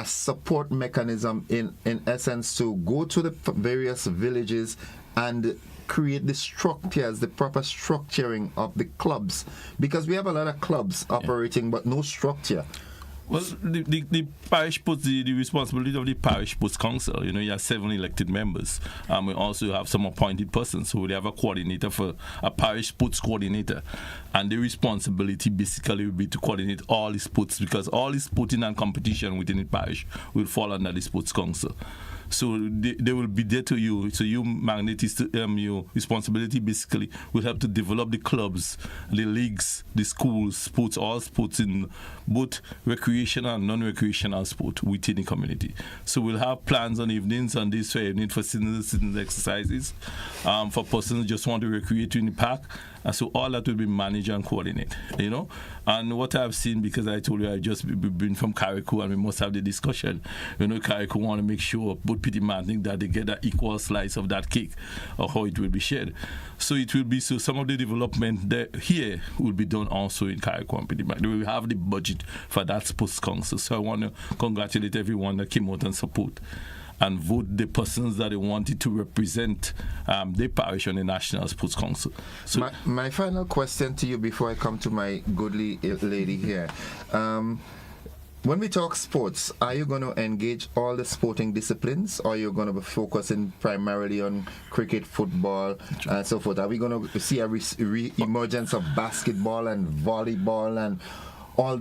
support mechanism in essence to go to the various villages and create the structures, the proper structuring of the clubs? Because we have a lot of clubs operating but no structure. Well, the parish puts the responsibility of the parish puts council. You have 7 elected members. We also have some appointed persons. So we have a coordinator for a parish sports coordinator. And the responsibility basically will be to coordinate all the sports, because all the sporting and competition within the parish will fall under the sports council. So they will be there to you. So your your responsibility basically will help to develop the clubs, the leagues, the schools, sports, all sports in both recreational and non-recreational sport within the community. So we'll have plans on evenings on this for evening for citizen exercises, for persons who just want to recreate in the park. And so all that will be managed and coordinated, And what I've seen, because I told you I just been from Carriacou and we must have the discussion. Carriacou want to make sure both Petit Martinique that they get an equal slice of that cake or how it will be shared. So it will be, so some of the development here will be done also in Carriacou and Petit Martinique. We will have the budget for that sports council. So I want to congratulate everyone that came out and support and vote the persons that they wanted to represent their parish on the National Sports Council. So my final question to you before I come to my goodly lady here. When we talk sports, are you going to engage all the sporting disciplines, or are you going to be focusing primarily on cricket, football, and so forth? Are we going to see a re-emergence of basketball and volleyball and all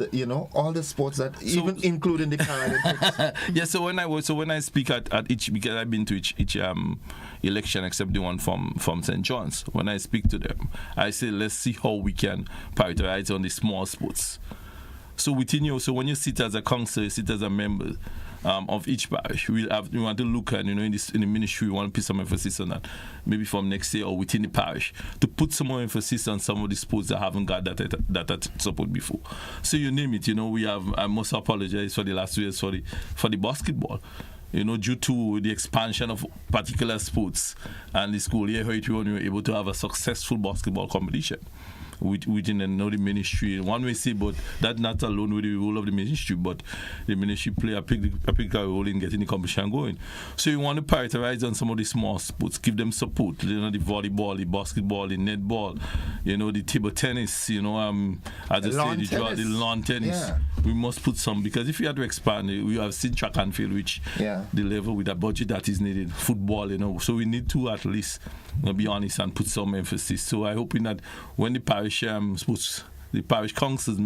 the sports that even including the Paralympics? Yeah. So when I speak at each, because I've been to each election except the one from St. John's. When I speak to them, I say let's see how we can prioritize on the small sports. So within you, so when you sit as a council, you sit as a member of each parish, we want to look at, in the ministry, we want to put some emphasis on that, maybe from next year or within the parish, to put some more emphasis on some of the sports that haven't got that support before. So you name it, we have, I must apologize for the last 2 years for the basketball. Due to the expansion of particular sports and the school year, we were able to have a successful basketball competition within the ministry. One way say, but that not alone with the role of the ministry, but the ministry play a big role in getting the competition going. So you want to prioritize on some of the small sports, give them support. The volleyball, the basketball, the netball, the table tennis. As I say, the lawn tennis. Yeah. We must put some, because if we had to expand, we have seen track and field reach the level with the budget that is needed. Football, so we need to at least be honest and put some emphasis. So I hope that when the parish councils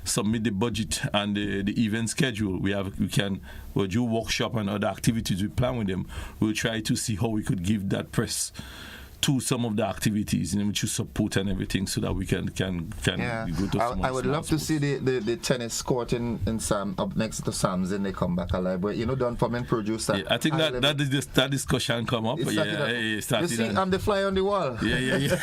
submit the budget and the event schedule, we'll do workshop and other activities we plan with them. We'll try to see how we could give that press to some of the activities, which you support and everything, so that we can go to some. I would love to see the tennis court in Sam up next to Sam's and they come back alive. But Don Foreman produced that. Yeah, I think that discussion come up. You see, I'm the fly on the wall. Yeah.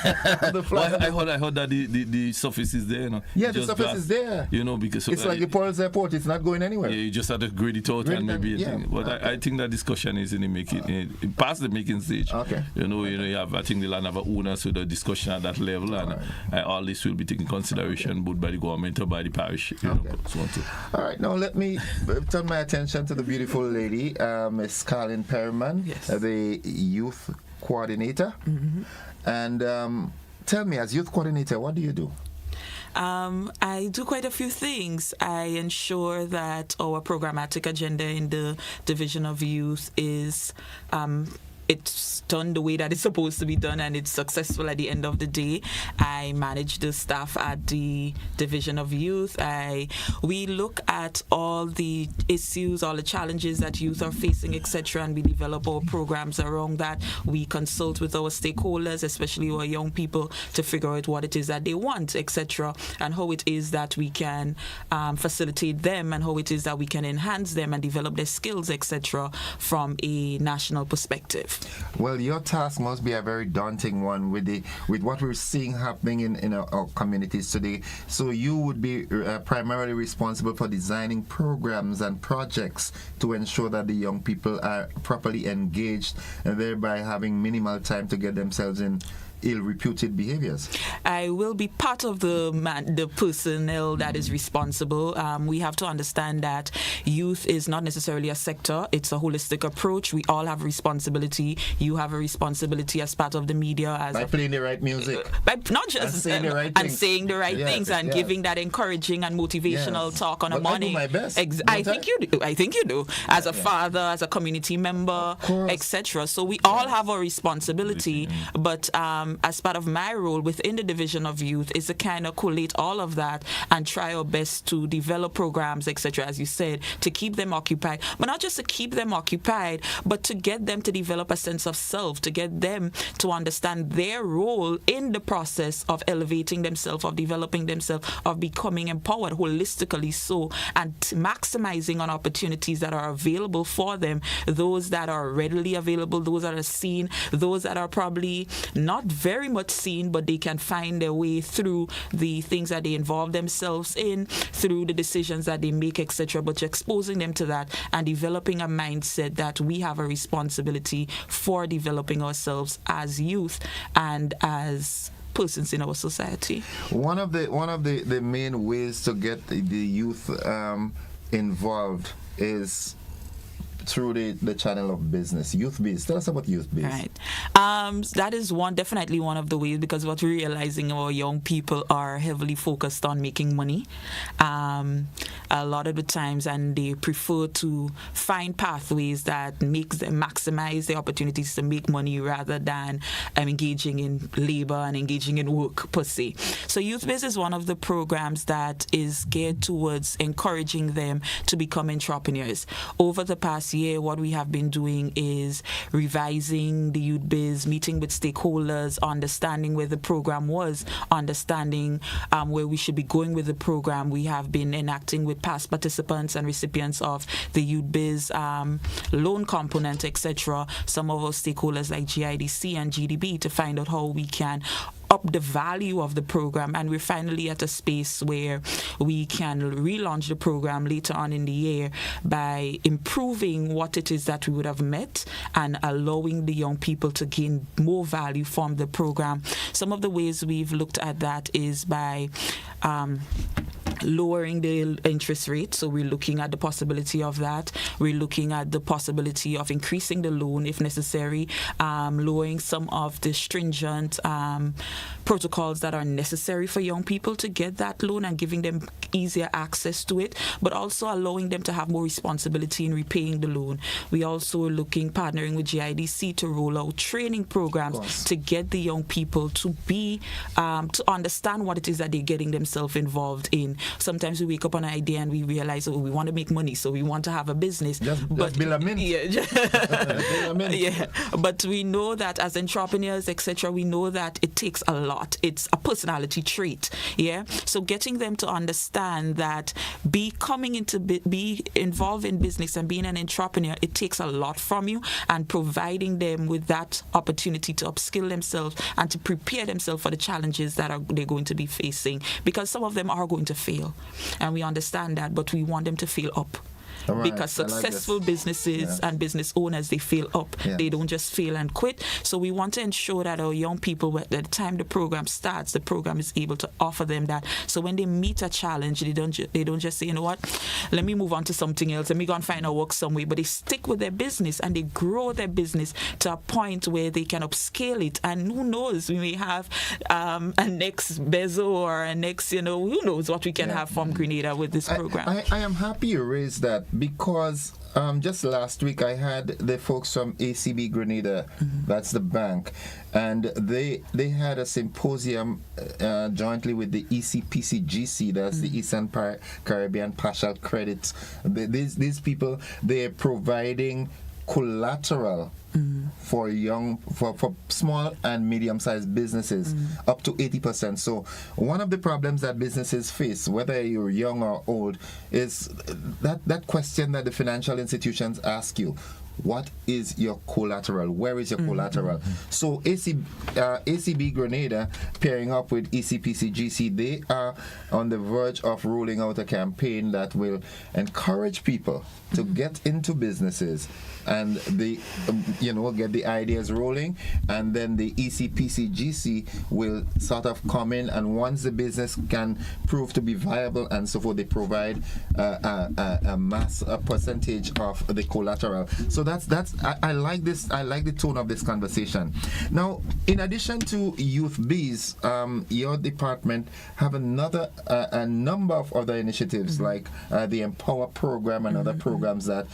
I heard that the surface is there. Yeah, the surface is there. Because it's like the Paul's Airport. It's not going anywhere. Yeah, you just have to grade it out and maybe. But I think that discussion is in the making, past the making stage. Okay. You have. I think the land have a owner, so the discussion at that level, and all this will be taken consideration both by the government or by the parish. All right, now let me turn my attention to the beautiful lady, Miss Carlin Perriman, the youth coordinator. Mm-hmm. And tell me, as youth coordinator, what do you do? I do quite a few things. I ensure that our programmatic agenda in the Division of Youth is it's done the way that it's supposed to be done and it's successful at the end of the day. I manage the staff at the Division of Youth. We look at all the issues, all the challenges that youth are facing, etc., and we develop our programs around that. We consult with our stakeholders, especially our young people, to figure out what it is that they want, etc., and how it is that we can facilitate them and how it is that we can enhance them and develop their skills, etc., from a national perspective. Well, your task must be a very daunting one with what we're seeing happening in our communities today. So you would be primarily responsible for designing programs and projects to ensure that the young people are properly engaged and thereby having minimal time to get themselves in ill-reputed behaviors. I will be part of the personnel that is responsible. We have to understand that youth is not necessarily a sector. It's a holistic approach. We all have responsibility. You have a responsibility as part of the media. By playing the right music. By not just saying the right things and giving that encouraging and motivational talk on a morning. I do my best. I think you do. As a father, as a community member, etc. So we all have a responsibility, but as part of my role within the Division of Youth is to kind of collate all of that and try our best to develop programs, etc., as you said, to keep them occupied. But not just to keep them occupied, but to get them to develop a sense of self, to get them to understand their role in the process of elevating themselves, of developing themselves, of becoming empowered holistically so, and maximizing on opportunities that are available for them, those that are readily available, those that are seen, those that are probably not very much seen, but they can find their way through the things that they involve themselves in, through the decisions that they make, etc., but exposing them to that and developing a mindset that we have a responsibility for developing ourselves as youth and as persons in our society. One of the main ways to get the youth involved is through the channel of business, Youth Biz. Tell us about Youth Biz. Right. That is definitely one of the ways, because what we're realizing, our young people are heavily focused on making money a lot of the times, and they prefer to find pathways that makes them maximize the opportunities to make money rather than engaging in labor and engaging in work per se. So Youth Biz is one of the programs that is geared towards encouraging them to become entrepreneurs. Over the past year, what we have been doing is revising the Youth Biz, meeting with stakeholders, understanding where the program was, understanding where we should be going with the program. We have been enacting with past participants and recipients of the Youth Biz loan component, etc., some of our stakeholders like GIDC and GDB, to find out how we can up the value of the program, and we're finally at a space where we can relaunch the program later on in the year by improving what it is that we would have met and allowing the young people to gain more value from the program. Some of the ways we've looked at that is by lowering the interest rate. So we're looking at the possibility of that. We're looking at the possibility of increasing the loan if necessary, lowering some of the stringent protocols that are necessary for young people to get that loan and giving them easier access to it, but also allowing them to have more responsibility in repaying the loan. We also are partnering with GIDC to roll out training programs to get the young people to be, to understand what it is that they're getting themselves involved in. Sometimes we wake up on an idea and we realize, we want to make money, so we want to have a business. Just build a mint. Yeah, but we know that as entrepreneurs, etc., we know that it takes a lot. It's a personality trait. Yeah, so getting them to understand that be involved in business and being an entrepreneur, it takes a lot from you, and providing them with that opportunity to upskill themselves and to prepare themselves for the challenges that they're going to be facing, because some of them are going to fail, and we understand that, but we want them to fail up. Right. Because successful businesses and business owners, they fail up. They don't just fail and quit. So we want to ensure that our young people, at the time the program starts, the program is able to offer them that. So when they meet a challenge, they don't just say, you know what, let me move on to something else, let me go and find a work somewhere. But they stick with their business and they grow their business to a point where they can upscale it. And who knows, we may have a next Bezo or a next, who knows what we can have from Grenada with this program. I am happy you raised that because just last week I had the folks from ACB Grenada, that's the bank, and they had a symposium jointly with the ECPCGC, that's the Eastern Caribbean Partial Credits. These people, they're providing collateral for small and medium-sized businesses up to 80%. So one of the problems that businesses face, whether you're young or old, is that question that the financial institutions ask you: what is your collateral? Where is your collateral? So ACB Grenada, pairing up with ECPCGC, they are on the verge of rolling out a campaign that will encourage people to get into businesses and get the ideas rolling, and then the ECPCGC will sort of come in, and once the business can prove to be viable and so forth, they provide a percentage of the collateral. So I like this. I like the tone of this conversation. Now, in addition to Youth Bees, your department have a number of other initiatives like the Empower program and other programs that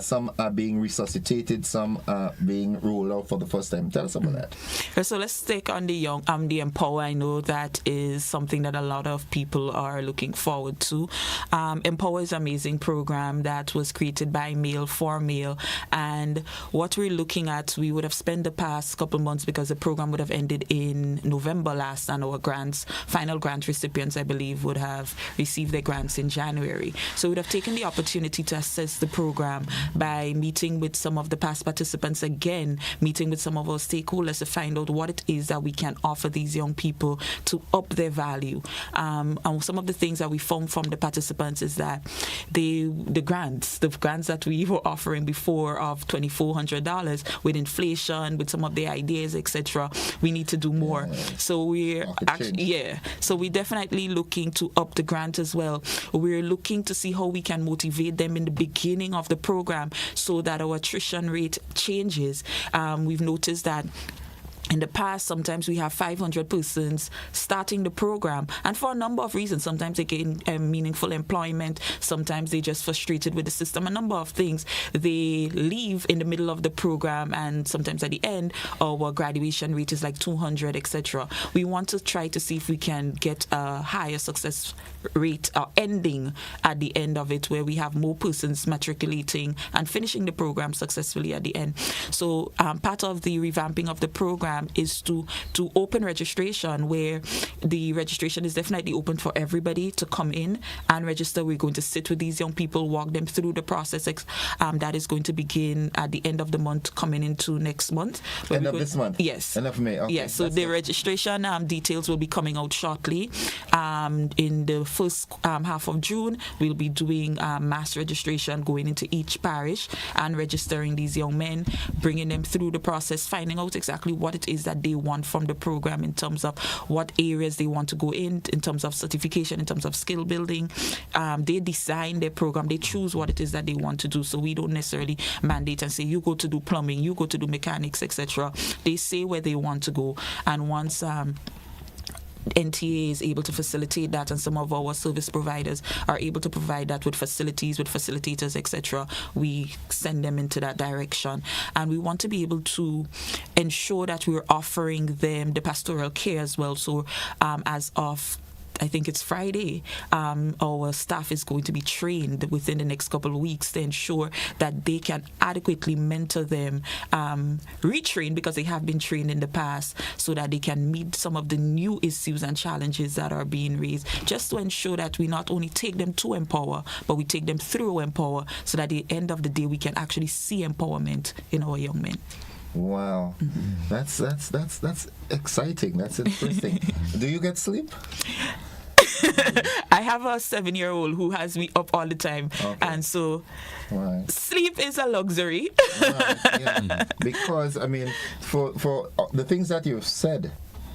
some are being resuscitated, some are being rolled out for the first time. Tell us about that. So let's take on the Empower. I know that is something that a lot of people are looking forward to. Empower is an amazing program that was created by Male for Male, and what we're looking at, we would have spent the past couple months, because the program would have ended in November last, and our final grant recipients, I believe, would have received their grants in January. So we would have taken the opportunity to assess the program by meeting with some of the past participants again, meeting with some of our stakeholders to find out what it is that we can offer these young people to up their value. And some of the things that we found from the participants is that the grants that we were offering before of $2,400, with inflation, with some of the ideas, etc., we need to do more. So we're so we're definitely looking to up the grant as well. We're looking to see how we can motivate them in the beginning of the program so that our attrition rate changes. We've noticed that in the past, sometimes we have 500 persons starting the program, and for a number of reasons. Sometimes they gain meaningful employment, sometimes they're just frustrated with the system, a number of things. They leave in the middle of the program, and sometimes at the end, our graduation rate is like 200, etc. We want to try to see if we can get a higher success rate ending at the end of it, where we have more persons matriculating and finishing the program successfully at the end. So part of the revamping of the program is to open registration, where the registration is definitely open for everybody to come in and register. We're going to sit with these young people, walk them through the process that is going to begin at the end of the month, coming into next month. End of this month? Yes. End of May. Okay. Yes, so the registration details will be coming out shortly. In the first half of June, we'll be doing mass registration, going into each parish and registering these young men, bringing them through the process, finding out exactly what it is that they want from the program in terms of what areas they want to go in terms of certification, in terms of skill building. They design their program, they choose what it is that they want to do. So we don't necessarily mandate and say, you go to do plumbing, you go to do mechanics, etc. They say where they want to go, and once NTA is able to facilitate that, and some of our service providers are able to provide that with facilities, with facilitators, etc., we send them into that direction. And we want to be able to ensure that we're offering them the pastoral care as well. So as of I think it's Friday, our staff is going to be trained within the next couple of weeks to ensure that they can adequately mentor them, retrain, because they have been trained in the past, so that they can meet some of the new issues and challenges that are being raised, just to ensure that we not only take them to Empower, but we take them through Empower, so that at the end of the day we can actually see empowerment in our young men. Wow, that's exciting. That's interesting. Do you get sleep? I have a 7-year-old who has me up all the time, and so sleep is a luxury. Because I mean, for the things that you've said,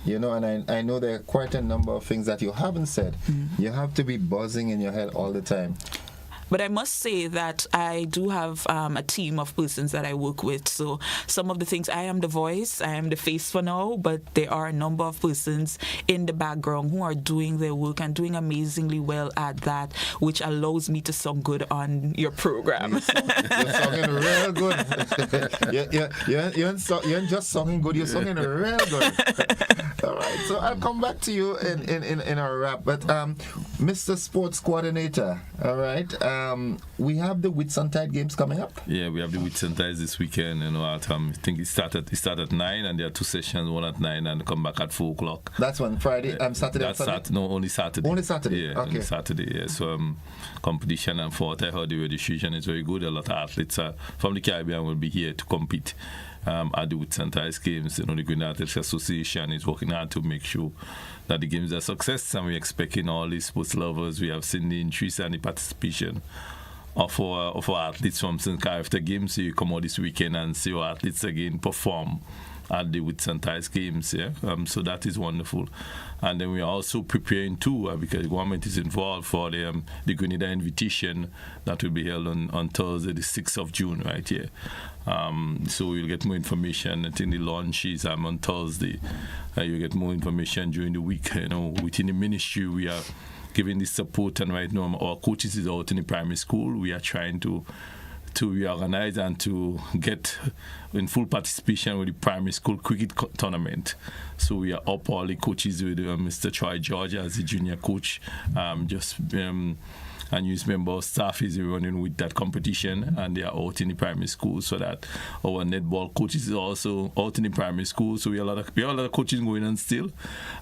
and I know there are quite a number of things that you haven't said. You have to be buzzing in your head all the time. But I must say that I do have a team of persons that I work with. So some of the things, I am the voice, I am the face for now, but there are a number of persons in the background who are doing their work and doing amazingly well at that, which allows me to sound good on your program. You're sounding real good. You ain't just sounding good, you're sounding real good. All right, so I'll come back to you in our wrap. But Mr. Sports Coordinator, all right, we have the Whitsuntide games coming up. Yeah, we have the Whitsuntide this weekend. I think it started at 9, and there are 2 sessions, one at 9 and come back at 4 o'clock. That's one Friday. Saturday. No, only Saturday. Only Saturday. Yeah, okay. Only Saturday. Yeah. So competition and for I heard the registration is very good. A lot of athletes from the Caribbean will be here to compete at the Whitsuntide games. The Grenada Athletics Association is working hard to make sure that the games are a success, and we're expecting all these sports lovers. We have seen the interest and the participation of our athletes from St. Carifta Games. So you come out this weekend and see our athletes again perform at the Whitsuntide Games. Yeah? So that is wonderful. And then we are also preparing too, because the government is involved for the Grenada Invitation that will be held on Thursday, the 6th of June, right here. So we'll get more information. I think the launch is on Thursday. You'll get more information during the week. Within the ministry, we are giving this support, and right now our coaches is out in the primary school. We are trying to reorganize and to get in full participation with the primary school cricket tournament. So we are up all the coaches with Mr. Troy George as the junior coach. And youth member staff is running with that competition, and they are out in the primary school, so that our netball coaches is also out in the primary school. So we have a lot of coaching going on still.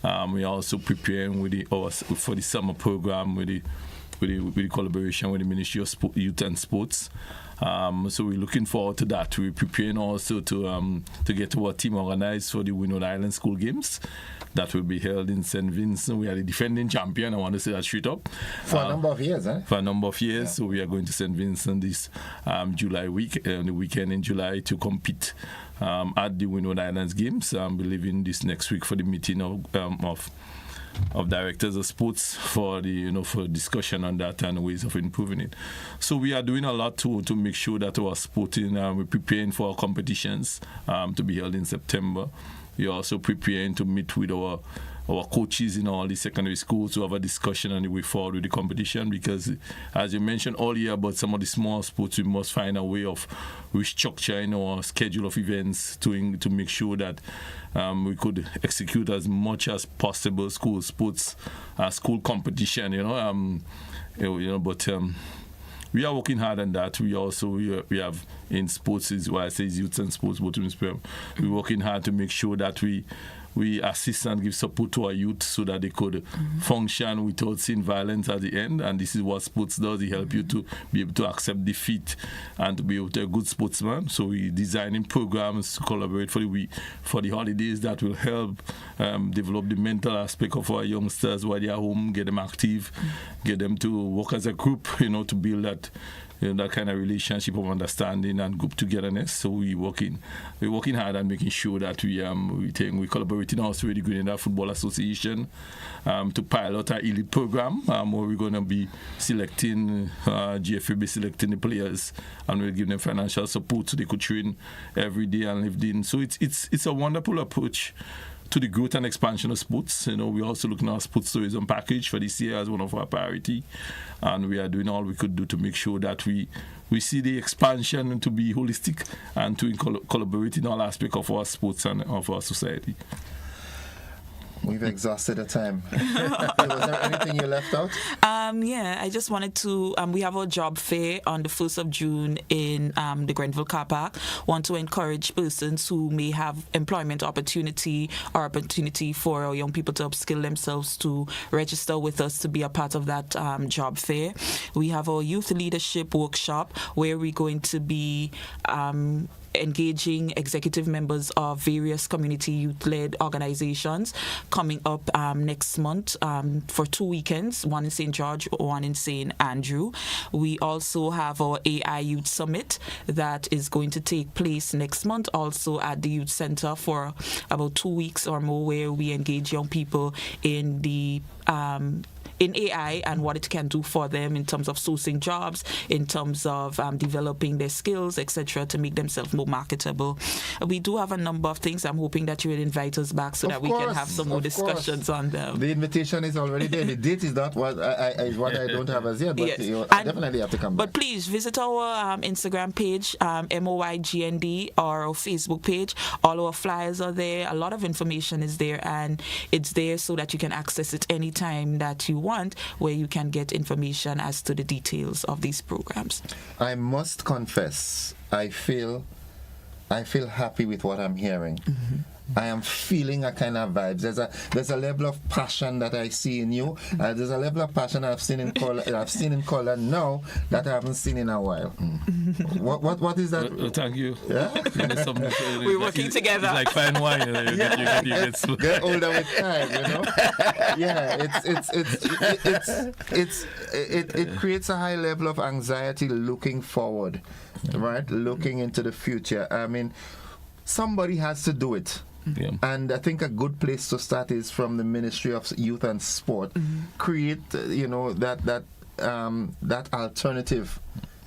We are also preparing for the summer program with the collaboration with the Ministry of Youth and Sports. So we're looking forward to that. We're preparing also to get our team organized for the Winwood Island School Games that will be held in St. Vincent. We are the defending champion. I want to say that straight up. For a number of years, eh? For a number of years. Yeah. So we are going to St. Vincent this July week, the weekend in July, to compete at the Winwood Islands Games. I'm believing this next week for the meeting of directors of sports for for discussion on that and ways of improving it. So we are doing a lot to make sure that our sporting, we're preparing for our competitions to be held in September. We are also preparing to meet with our coaches in all the secondary schools to have a discussion on the way forward with the competition, because as you mentioned earlier about some of the small sports, we must find a way of restructuring our schedule of events to make sure that we could execute as much as possible school sports, school competition, but we are working hard on that. We have in sports, is why I say youth and sports, but we're working hard to make sure that we assist and give support to our youth so that they could function without seeing violence at the end. And this is what sports does. It helps you to be able to accept defeat and to be able to be a good sportsman. So we're designing programs to collaborate for the holidays that will help develop the mental aspect of our youngsters while they're home, get them active, get them to work as a group, to build that kind of relationship of understanding and group togetherness. So we're working hard on making sure that we're collaborating also with the Grenada Football Association to pilot our elite program where we're going to be selecting, GFA be selecting the players, and we'll give them financial support so they could train every day and live in. So it's a wonderful approach to the growth and expansion of sports. We're also looking at our sports tourism package for this year as one of our priority, and we are doing all we could do to make sure that we see the expansion to be holistic and to collaborate in all aspects of our sports and of our society. We've exhausted the time. Was there anything you left out? I just wanted to, we have our job fair on the 1st of June in the Grenville car park. Want to encourage persons who may have employment opportunity or opportunity for our young people to upskill themselves to register with us to be a part of that job fair. We have our youth leadership workshop where we're going to be engaging executive members of various community youth-led organizations coming up next month for 2 weekends, one in St. George, one in St. Andrew. We also have our AI Youth Summit that is going to take place next month also at the Youth Center for about 2 weeks or more, where we engage young people in the in AI and what it can do for them in terms of sourcing jobs, in terms of developing their skills, etc., to make themselves more marketable. We do have a number of things. I'm hoping that you will invite us back so that we can have some more discussions on them. The invitation is already there. The date is not what I don't have as yet, but yes. you definitely have to come back. But please visit our Instagram page, MOYGND, or our Facebook page. All our flyers are there. A lot of information is there, and it's there so that you can access it anytime that you want, where you can get information as to the details of these programs. I must confess, I feel happy with what I'm hearing. Mm-hmm. I am feeling a kind of vibes. There's a level of passion that I see in you. There's a level of passion I've seen in Colin now that I haven't seen in a while. What is that? Thank you. Yeah? We're working together. It's like fine wine. You get older with time, you know. Yeah, it creates a high level of anxiety looking forward, right? Looking into the future. I mean, somebody has to do it. Yeah. And I think a good place to start is from the Ministry of Youth and Sport. Create, that alternative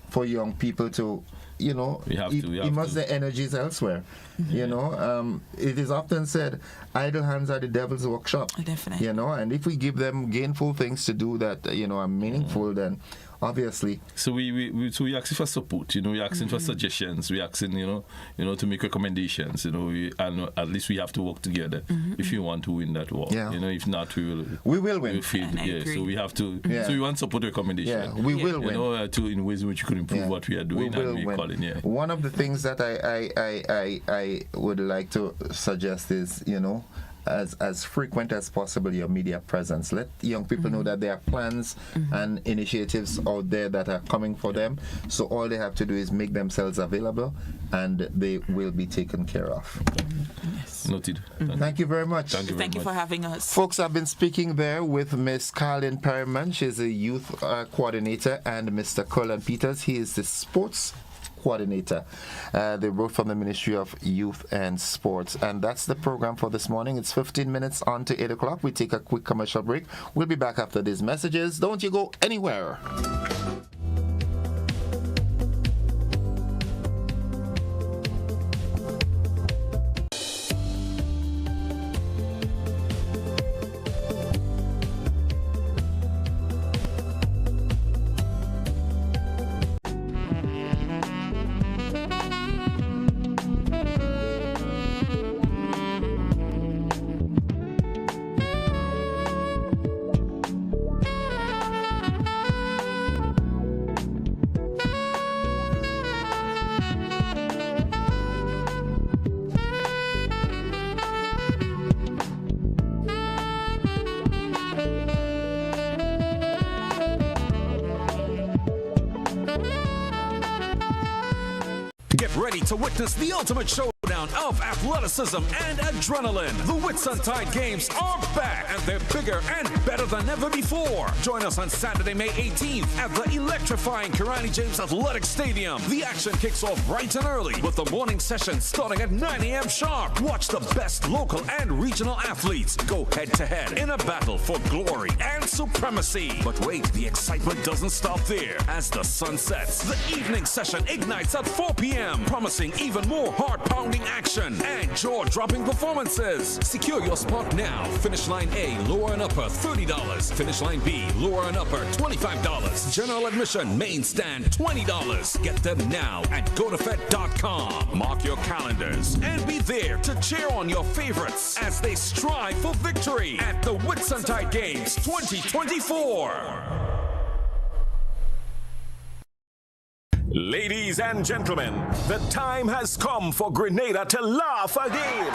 for young people to, immerse their energies elsewhere. It is often said, idle hands are the devil's workshop. Definitely. And if we give them gainful things to do that, are meaningful, then obviously. So we asking for support, we asking for suggestions, we asking, to make recommendations, and at least we have to work together if you want to win that war. Yeah. If not, we will win. We'll fail. So we have to. So we want support recommendation. Yeah, we will win. In ways in which you could improve what we are doing. We will win. Calling, One of the things that I would like to suggest is, as frequent as possible your media presence. Let young people know that there are plans and initiatives out there that are coming for them. So all they have to do is make themselves available, and they will be taken care of. Yes. Noted. Thank you very much. Thank you for having us. Folks, I've been speaking there with Miss Carlin Perriman. She's a youth coordinator, and Mr. Colin Peters. He is the sports coordinator. They wrote from the Ministry of Youth and Sports. And that's the program for this morning. It's 15 minutes on to 8 o'clock. We take a quick commercial break. We'll be back after these messages. Don't you go anywhere. Ready to witness the ultimate showdown of athleticism and adrenaline. The Whitsuntide Games are back, and they're bigger and better than ever before. Join us on Saturday, May 18th at the electrifying Kirani James Athletic Stadium. The action kicks off bright and early with the morning session starting at 9 a.m. sharp. Watch the best local and regional athletes go head-to-head in a battle for glory and supremacy. But wait, the excitement doesn't stop there. As the sun sets, the evening session ignites at 4 p.m., promising even more heart-pounding action and jaw-dropping performances. Secure your spot now. Finish line A, lower and upper, $30. Finish line B, lower and upper, $25. General admission, main stand, $20. Get them now at gotofed.com. Mark your calendars and be there to cheer on your favorites as they strive for victory at the Whitsuntide Games 2024. Ladies and gentlemen, the time has come for Grenada to laugh again.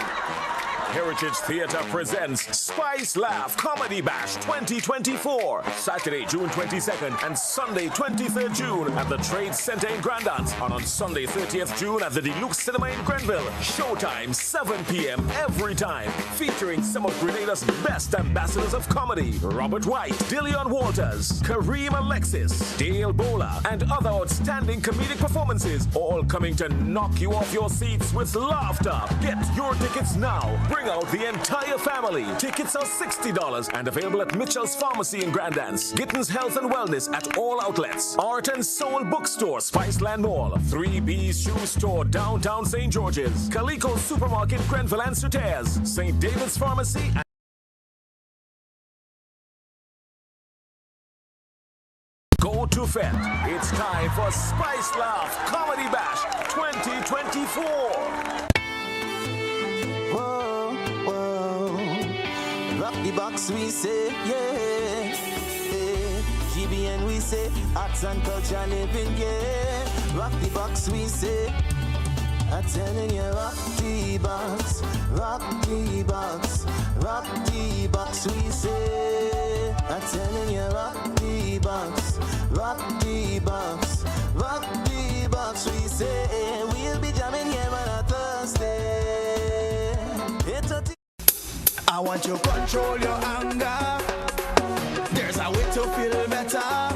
Heritage Theatre presents Spice Laugh Comedy Bash 2024, Saturday, June 22nd and Sunday, 23rd June at the Trade Center in Grandance, and on Sunday, 30th June at the Deluxe Cinema in Grenville. Showtime, 7 p.m. every time, featuring some of Grenada's best ambassadors of comedy: Robert White, Dillion Walters, Kareem Alexis, Dale Bola, and other outstanding comedic performances, all coming to knock you off your seats with laughter. Get your tickets now. Bring out the entire family. Tickets are $60 and available at Mitchell's Pharmacy in Grand Dance, Gittins Health and Wellness at all outlets, Art and Soul Bookstore, Spiceland Mall, 3B's Shoe Store, downtown St. George's, Calico Supermarket, Grenville and Sutez, St. David's Pharmacy, and Go to Fet. It's time for Spice Laugh Comedy Bash 2024. Whoa, whoa. Rock the box, we say, yeah. GBN, we say, arts and culture living, yeah. Rock the box, we say. I'm telling you, rock the box, rock the box, rock the box, we say. I'm telling you, rock the box, rock the box, rock the box, we say. We'll be jamming here on a Thursday. I want you to control your anger. There's a way to feel better.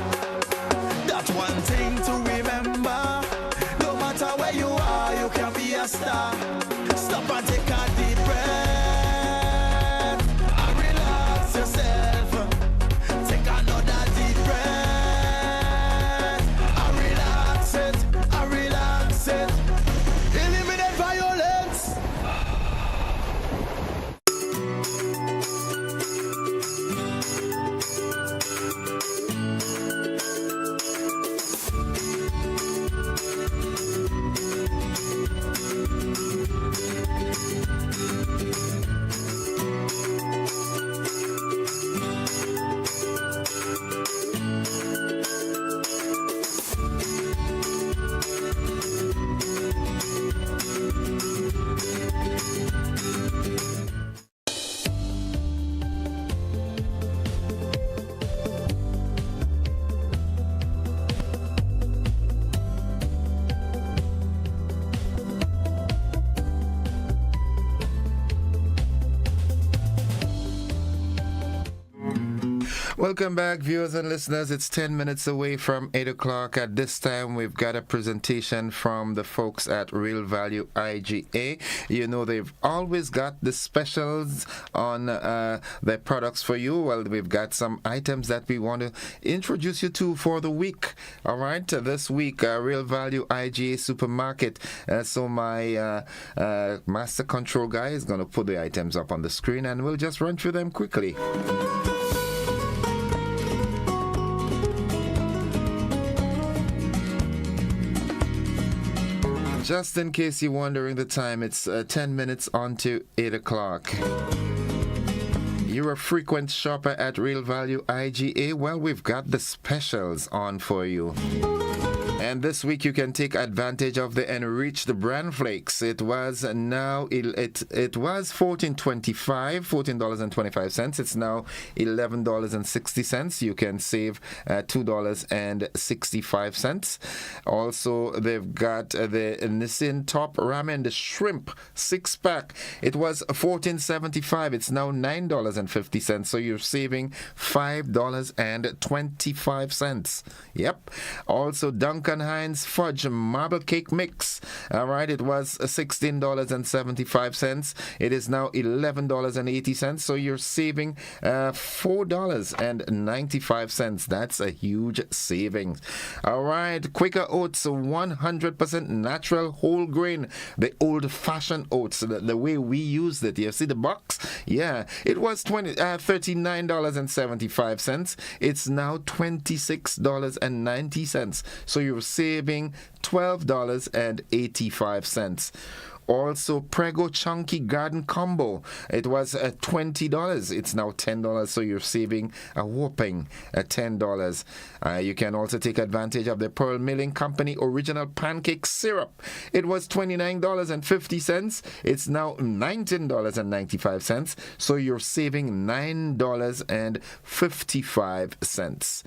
That's one thing to remember. No matter where you are, you can be a star. Stop and take a deep breath and relax yourself. Take another deep breath and relax it, and relax it. Eliminate violence. Welcome back, viewers and listeners. It's 10 minutes away from 8 o'clock. At this time, we've got a presentation from the folks at Real Value IGA. You know, they've always got the specials on their products for you. Well, we've got some items that we want to introduce you to for the week. All right, this week, Real Value IGA Supermarket. So my master control guy is going to put the items up on the screen, and we'll just run through them quickly. Just in case you're wondering the time, it's 10 minutes on to 8 o'clock. You're a frequent shopper at Real Value IGA? Well, we've got the specials on for you. And this week you can take advantage of the enriched bran flakes. It was now it was $14.25. It's now $11.60. You can save $2.65. Also, they've got the Nissin Top Ramen, the shrimp 6-pack. It was $14.75. It's now $9.50. So you're saving $5.25. Yep. Also, Duncan Hines Fudge Marble Cake Mix. All right, it was $16.75. It is now $11.80. So you're saving $4.95. That's a huge savings. All right, Quaker Oats, 100% natural whole grain. The old-fashioned oats, the way we used it. You see the box? Yeah, it was $39.75. It's now $26.90. So you're saving $12.85. Also, Prego Chunky Garden Combo. It was $20. It's now $10, so you're saving a whopping $10. You can also take advantage of the Pearl Milling Company Original Pancake Syrup. It was $29.50. It's now $19.95, so you're saving $9.55.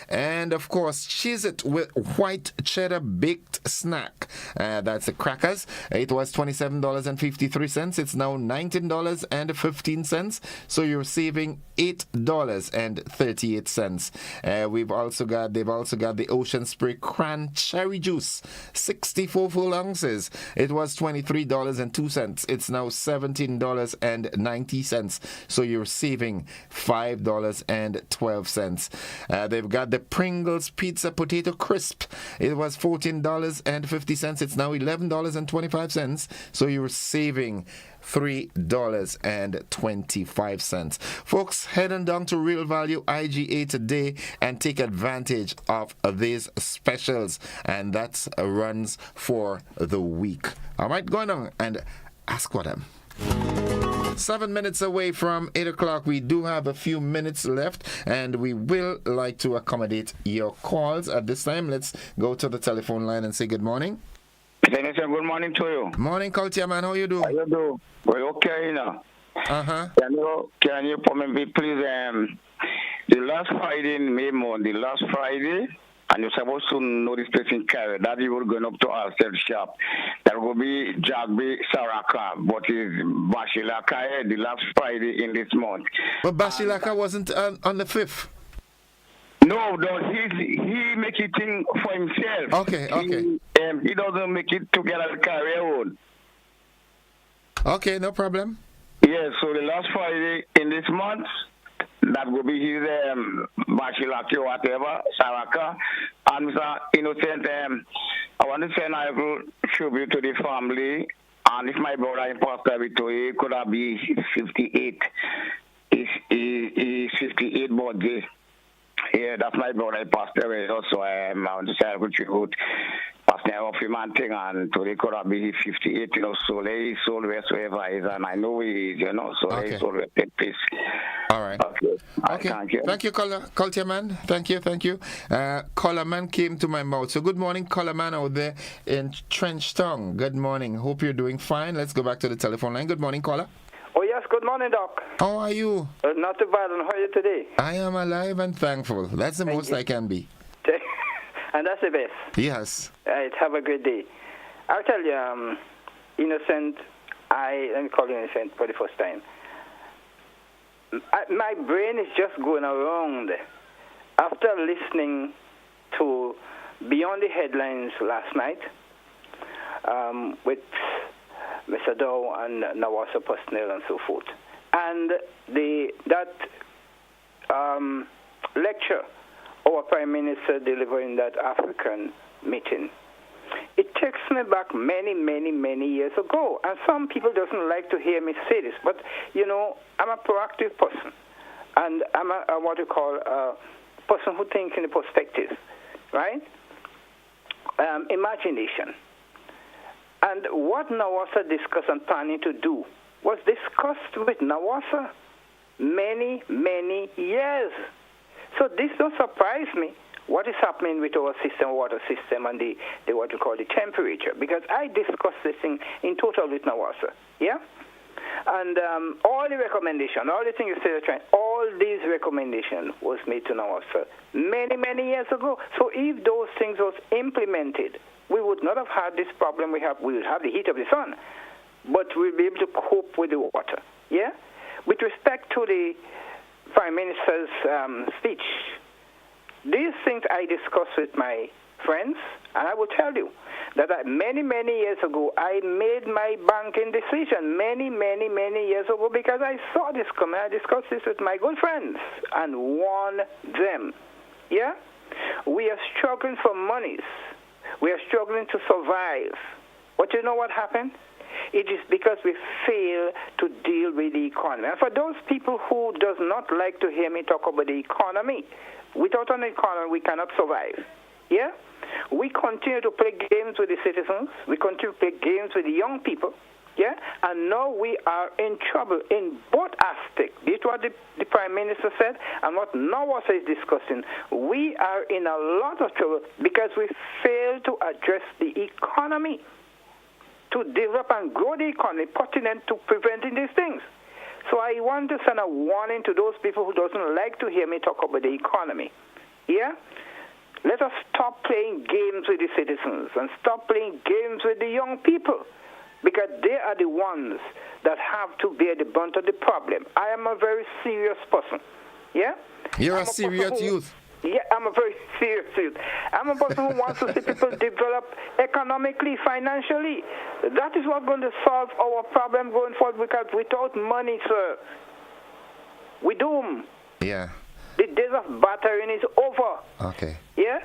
And of course, Cheez-It with white cheddar baked snack. That's the crackers. It was $29. $27.53. It's now $19.15. So you're saving $8.38. They've also got the Ocean Spray Cranberry Juice, 64 full ounces. It was $23.02. It's now $17.90. So you're saving $5.12. They've got the Pringles Pizza Potato Crisp. It was $14.50. It's now $11.25. So you're saving $3.25. Folks, head on down to Real Value IGA today and take advantage of these specials. And that runs for the week. All right, go on and ask for them. 7 minutes away from 8 o'clock. We do have a few minutes left, and we will like to accommodate your calls at this time. Let's go to the telephone line and say good morning. Good morning to you. Morning, Culture Man. How you do? How you do? Well, okay, now. Uh-huh. Can you please, the last Friday in May month, the last Friday, and you're supposed to know this place in Carrie, that you were going up to Alstead shop. There will be Jagby Saraka, but is Bashilaka the last Friday in this month. But Bashilaka wasn't on the 5th. No, he make it thing for himself. Okay. He doesn't make it together the Carrie road. Okay, no problem. Yeah, so the last Friday in this month, that will be his Bashilaki or whatever, Saraka. And Mr. Innocent, I want to send a tribute to the family. And if my brother in Pastor Vito, he could have been 58. He's 58 birthday. Yeah, that's my brother in Pastor Vito. So I want to say a good tribute. Pastor of him and thing, and today could have been 58, so he is always wherever he is, and I know he is, so he is always in peace. All right. Okay. Thank you, Culture Man. Thank you. Collar Man came to my mouth. So good morning, Collar Man out there in Trenchtown. Good morning. Hope you're doing fine. Let's go back to the telephone line. Good morning, caller. Oh, yes. Good morning, Doc. How are you? Not too bad. And how are you today? I am alive and thankful. That's the most I can be. And that's the best. Yes. Right, have a good day. I'll tell you, Innocent, let me call you Innocent for the first time. My brain is just going around after listening to Beyond the Headlines last night with Mr. Dow and Nawasa personnel and so forth. And that lecture our Prime Minister delivering that African meeting. It takes me back many, many, many years ago. And some people doesn't like to hear me say this, but, I'm a proactive person. And I'm what you call a person who thinks in the perspective, right? Imagination. And what Nawasa discussed and planning to do was discussed with Nawasa many, many years. So this don't surprise me, what is happening with our water system, and the what you call the temperature, because I discussed this thing in total with Nawasa, yeah? And all the recommendation, all the things you said, all these recommendations was made to Nawasa many, many years ago. So if those things was implemented, we would not have had this problem we have. We would have the heat of the sun, but we'll be able to cope with the water, yeah? With respect to the Prime Minister's speech, these things I discussed with my friends, and I will tell you that many, many years ago, I made my banking decision many, many, many years ago because I saw this coming. I discussed this with my good friends and warned them. Yeah? We are struggling for monies. We are struggling to survive. But you know what happened? It is because we fail to deal with the economy. And for those people who does not like to hear me talk about the economy, without an economy, we cannot survive. Yeah? We continue to play games with the citizens. We continue to play games with the young people. Yeah? And now we are in trouble in both aspects. This is what the Prime Minister said and what Nawasa is discussing. We are in a lot of trouble because we fail to address the economy, to develop and grow the economy, pertinent to preventing these things. So I want to send a warning to those people who doesn't like to hear me talk about the economy. Yeah? Let us stop playing games with the citizens and stop playing games with the young people. because they are the ones that have to bear the brunt of the problem. I am a very serious person. Yeah? You're a serious youth. Yeah, I'm a very serious youth. I'm a person who wants to see people develop economically, financially. That is what's going to solve our problem going forward, because without money, sir, we doom. Yeah. The days of battering is over. Okay. Yeah?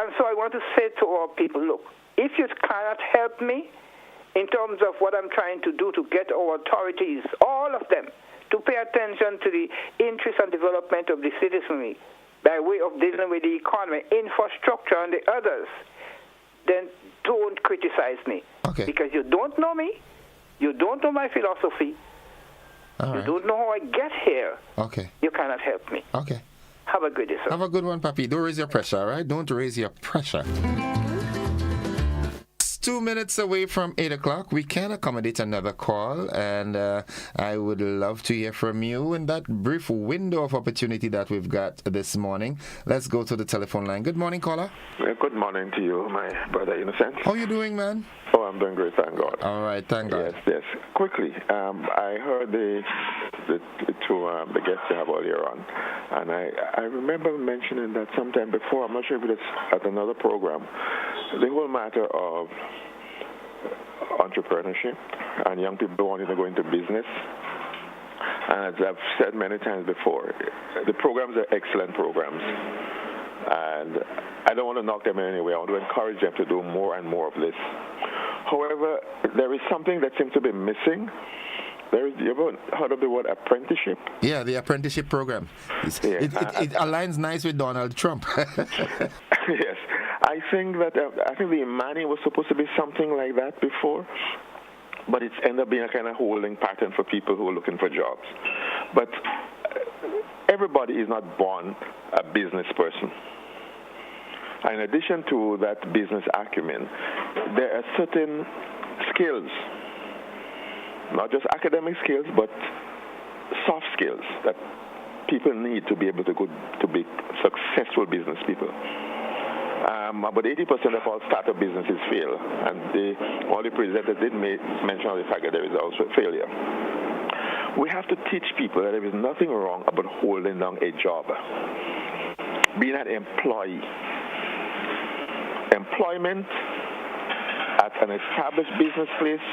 And so I want to say to our people, look, if you cannot help me in terms of what I'm trying to do to get our authorities, all of them, to pay attention to the interest and development of the citizenry by way of dealing with the economy, infrastructure, and the others, then don't criticize me. Okay. Because you don't know me, you don't know my philosophy, All you right. don't know how I get here, Okay. you cannot help me. Okay. Have a good day, sir. Have a good one, Papi. Don't raise your pressure, all right? Don't raise your pressure. 2 minutes away from 8 o'clock. We can accommodate another call, and I would love to hear from you in that brief window of opportunity that we've got this morning. Let's go to the telephone line. Good morning, caller. Good morning to you, my brother Innocent. How you doing, man? Oh, I'm doing great, thank God. All right, thank God. Yes. Quickly, I heard the guests you have earlier on, and I remember mentioning that sometime before, I'm not sure if it's at another program, the whole matter of entrepreneurship and young people wanting to go into business. And as I've said many times before, the programs are excellent programs. And I don't want to knock them in any way. I want to encourage them to do more and more of this. However, there is something that seems to be missing. You ever heard of the word apprenticeship? Yeah, the apprenticeship program. It aligns nice with Donald Trump. Yes. I think the Imani was supposed to be something like that before, but it's ended up being a kind of holding pattern for people who are looking for jobs. But everybody is not born a business person. In addition to that business acumen, there are certain skills, not just academic skills, but soft skills that people need to be able to be successful business people. About 80% of all startup businesses fail, and all the presenters did mention the fact that there is also failure. We have to teach people that there is nothing wrong about holding down a job, being an employee. Employment at an established business place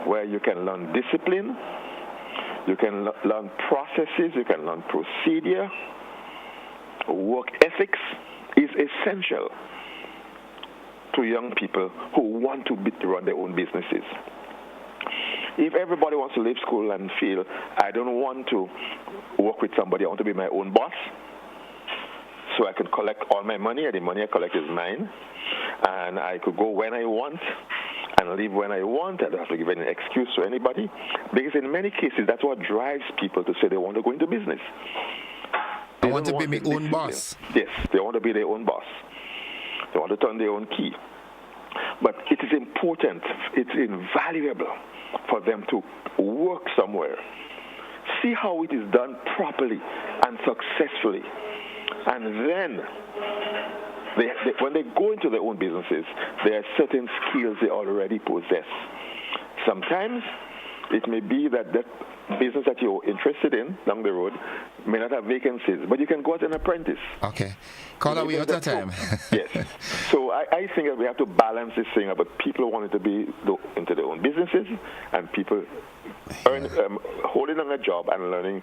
where you can learn discipline, you can learn processes, you can learn procedure, work ethics is essential to young people who want to run their own businesses. If everybody wants to leave school and feel, I don't want to work with somebody, I want to be my own boss, so I can collect all my money, and the money I collect is mine, and I could go when I want and leave when I want. I don't have to give any excuse to anybody, because in many cases, that's what drives people to say they want to go into business. I want to be my own boss. Yes, they want to be their own boss. They want to turn their own key. But it is important, it's invaluable for them to work somewhere, see how it is done properly and successfully. And then, when they go into their own businesses, there are certain skills they already possess. Sometimes it may be that business that you're interested in down the road may not have vacancies, but you can go as an apprentice. Okay. Caller, we out of time. Yes. So I think that we have to balance this thing about people wanting to be into their own businesses and people holding on a job and learning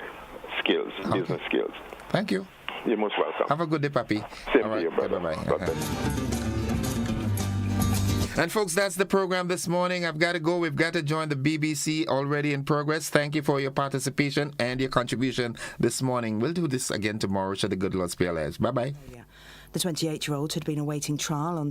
skills, business skills. Thank you. You're most welcome. Have a good day, Papi. Same to you, brother. Bye-bye. And folks, that's the program this morning. I've got to go. We've got to join the BBC already in progress. Thank you for your participation and your contribution this morning. We'll do this again tomorrow should the good Lord spare lives. Bye-bye. The 28-year-old had been awaiting trial on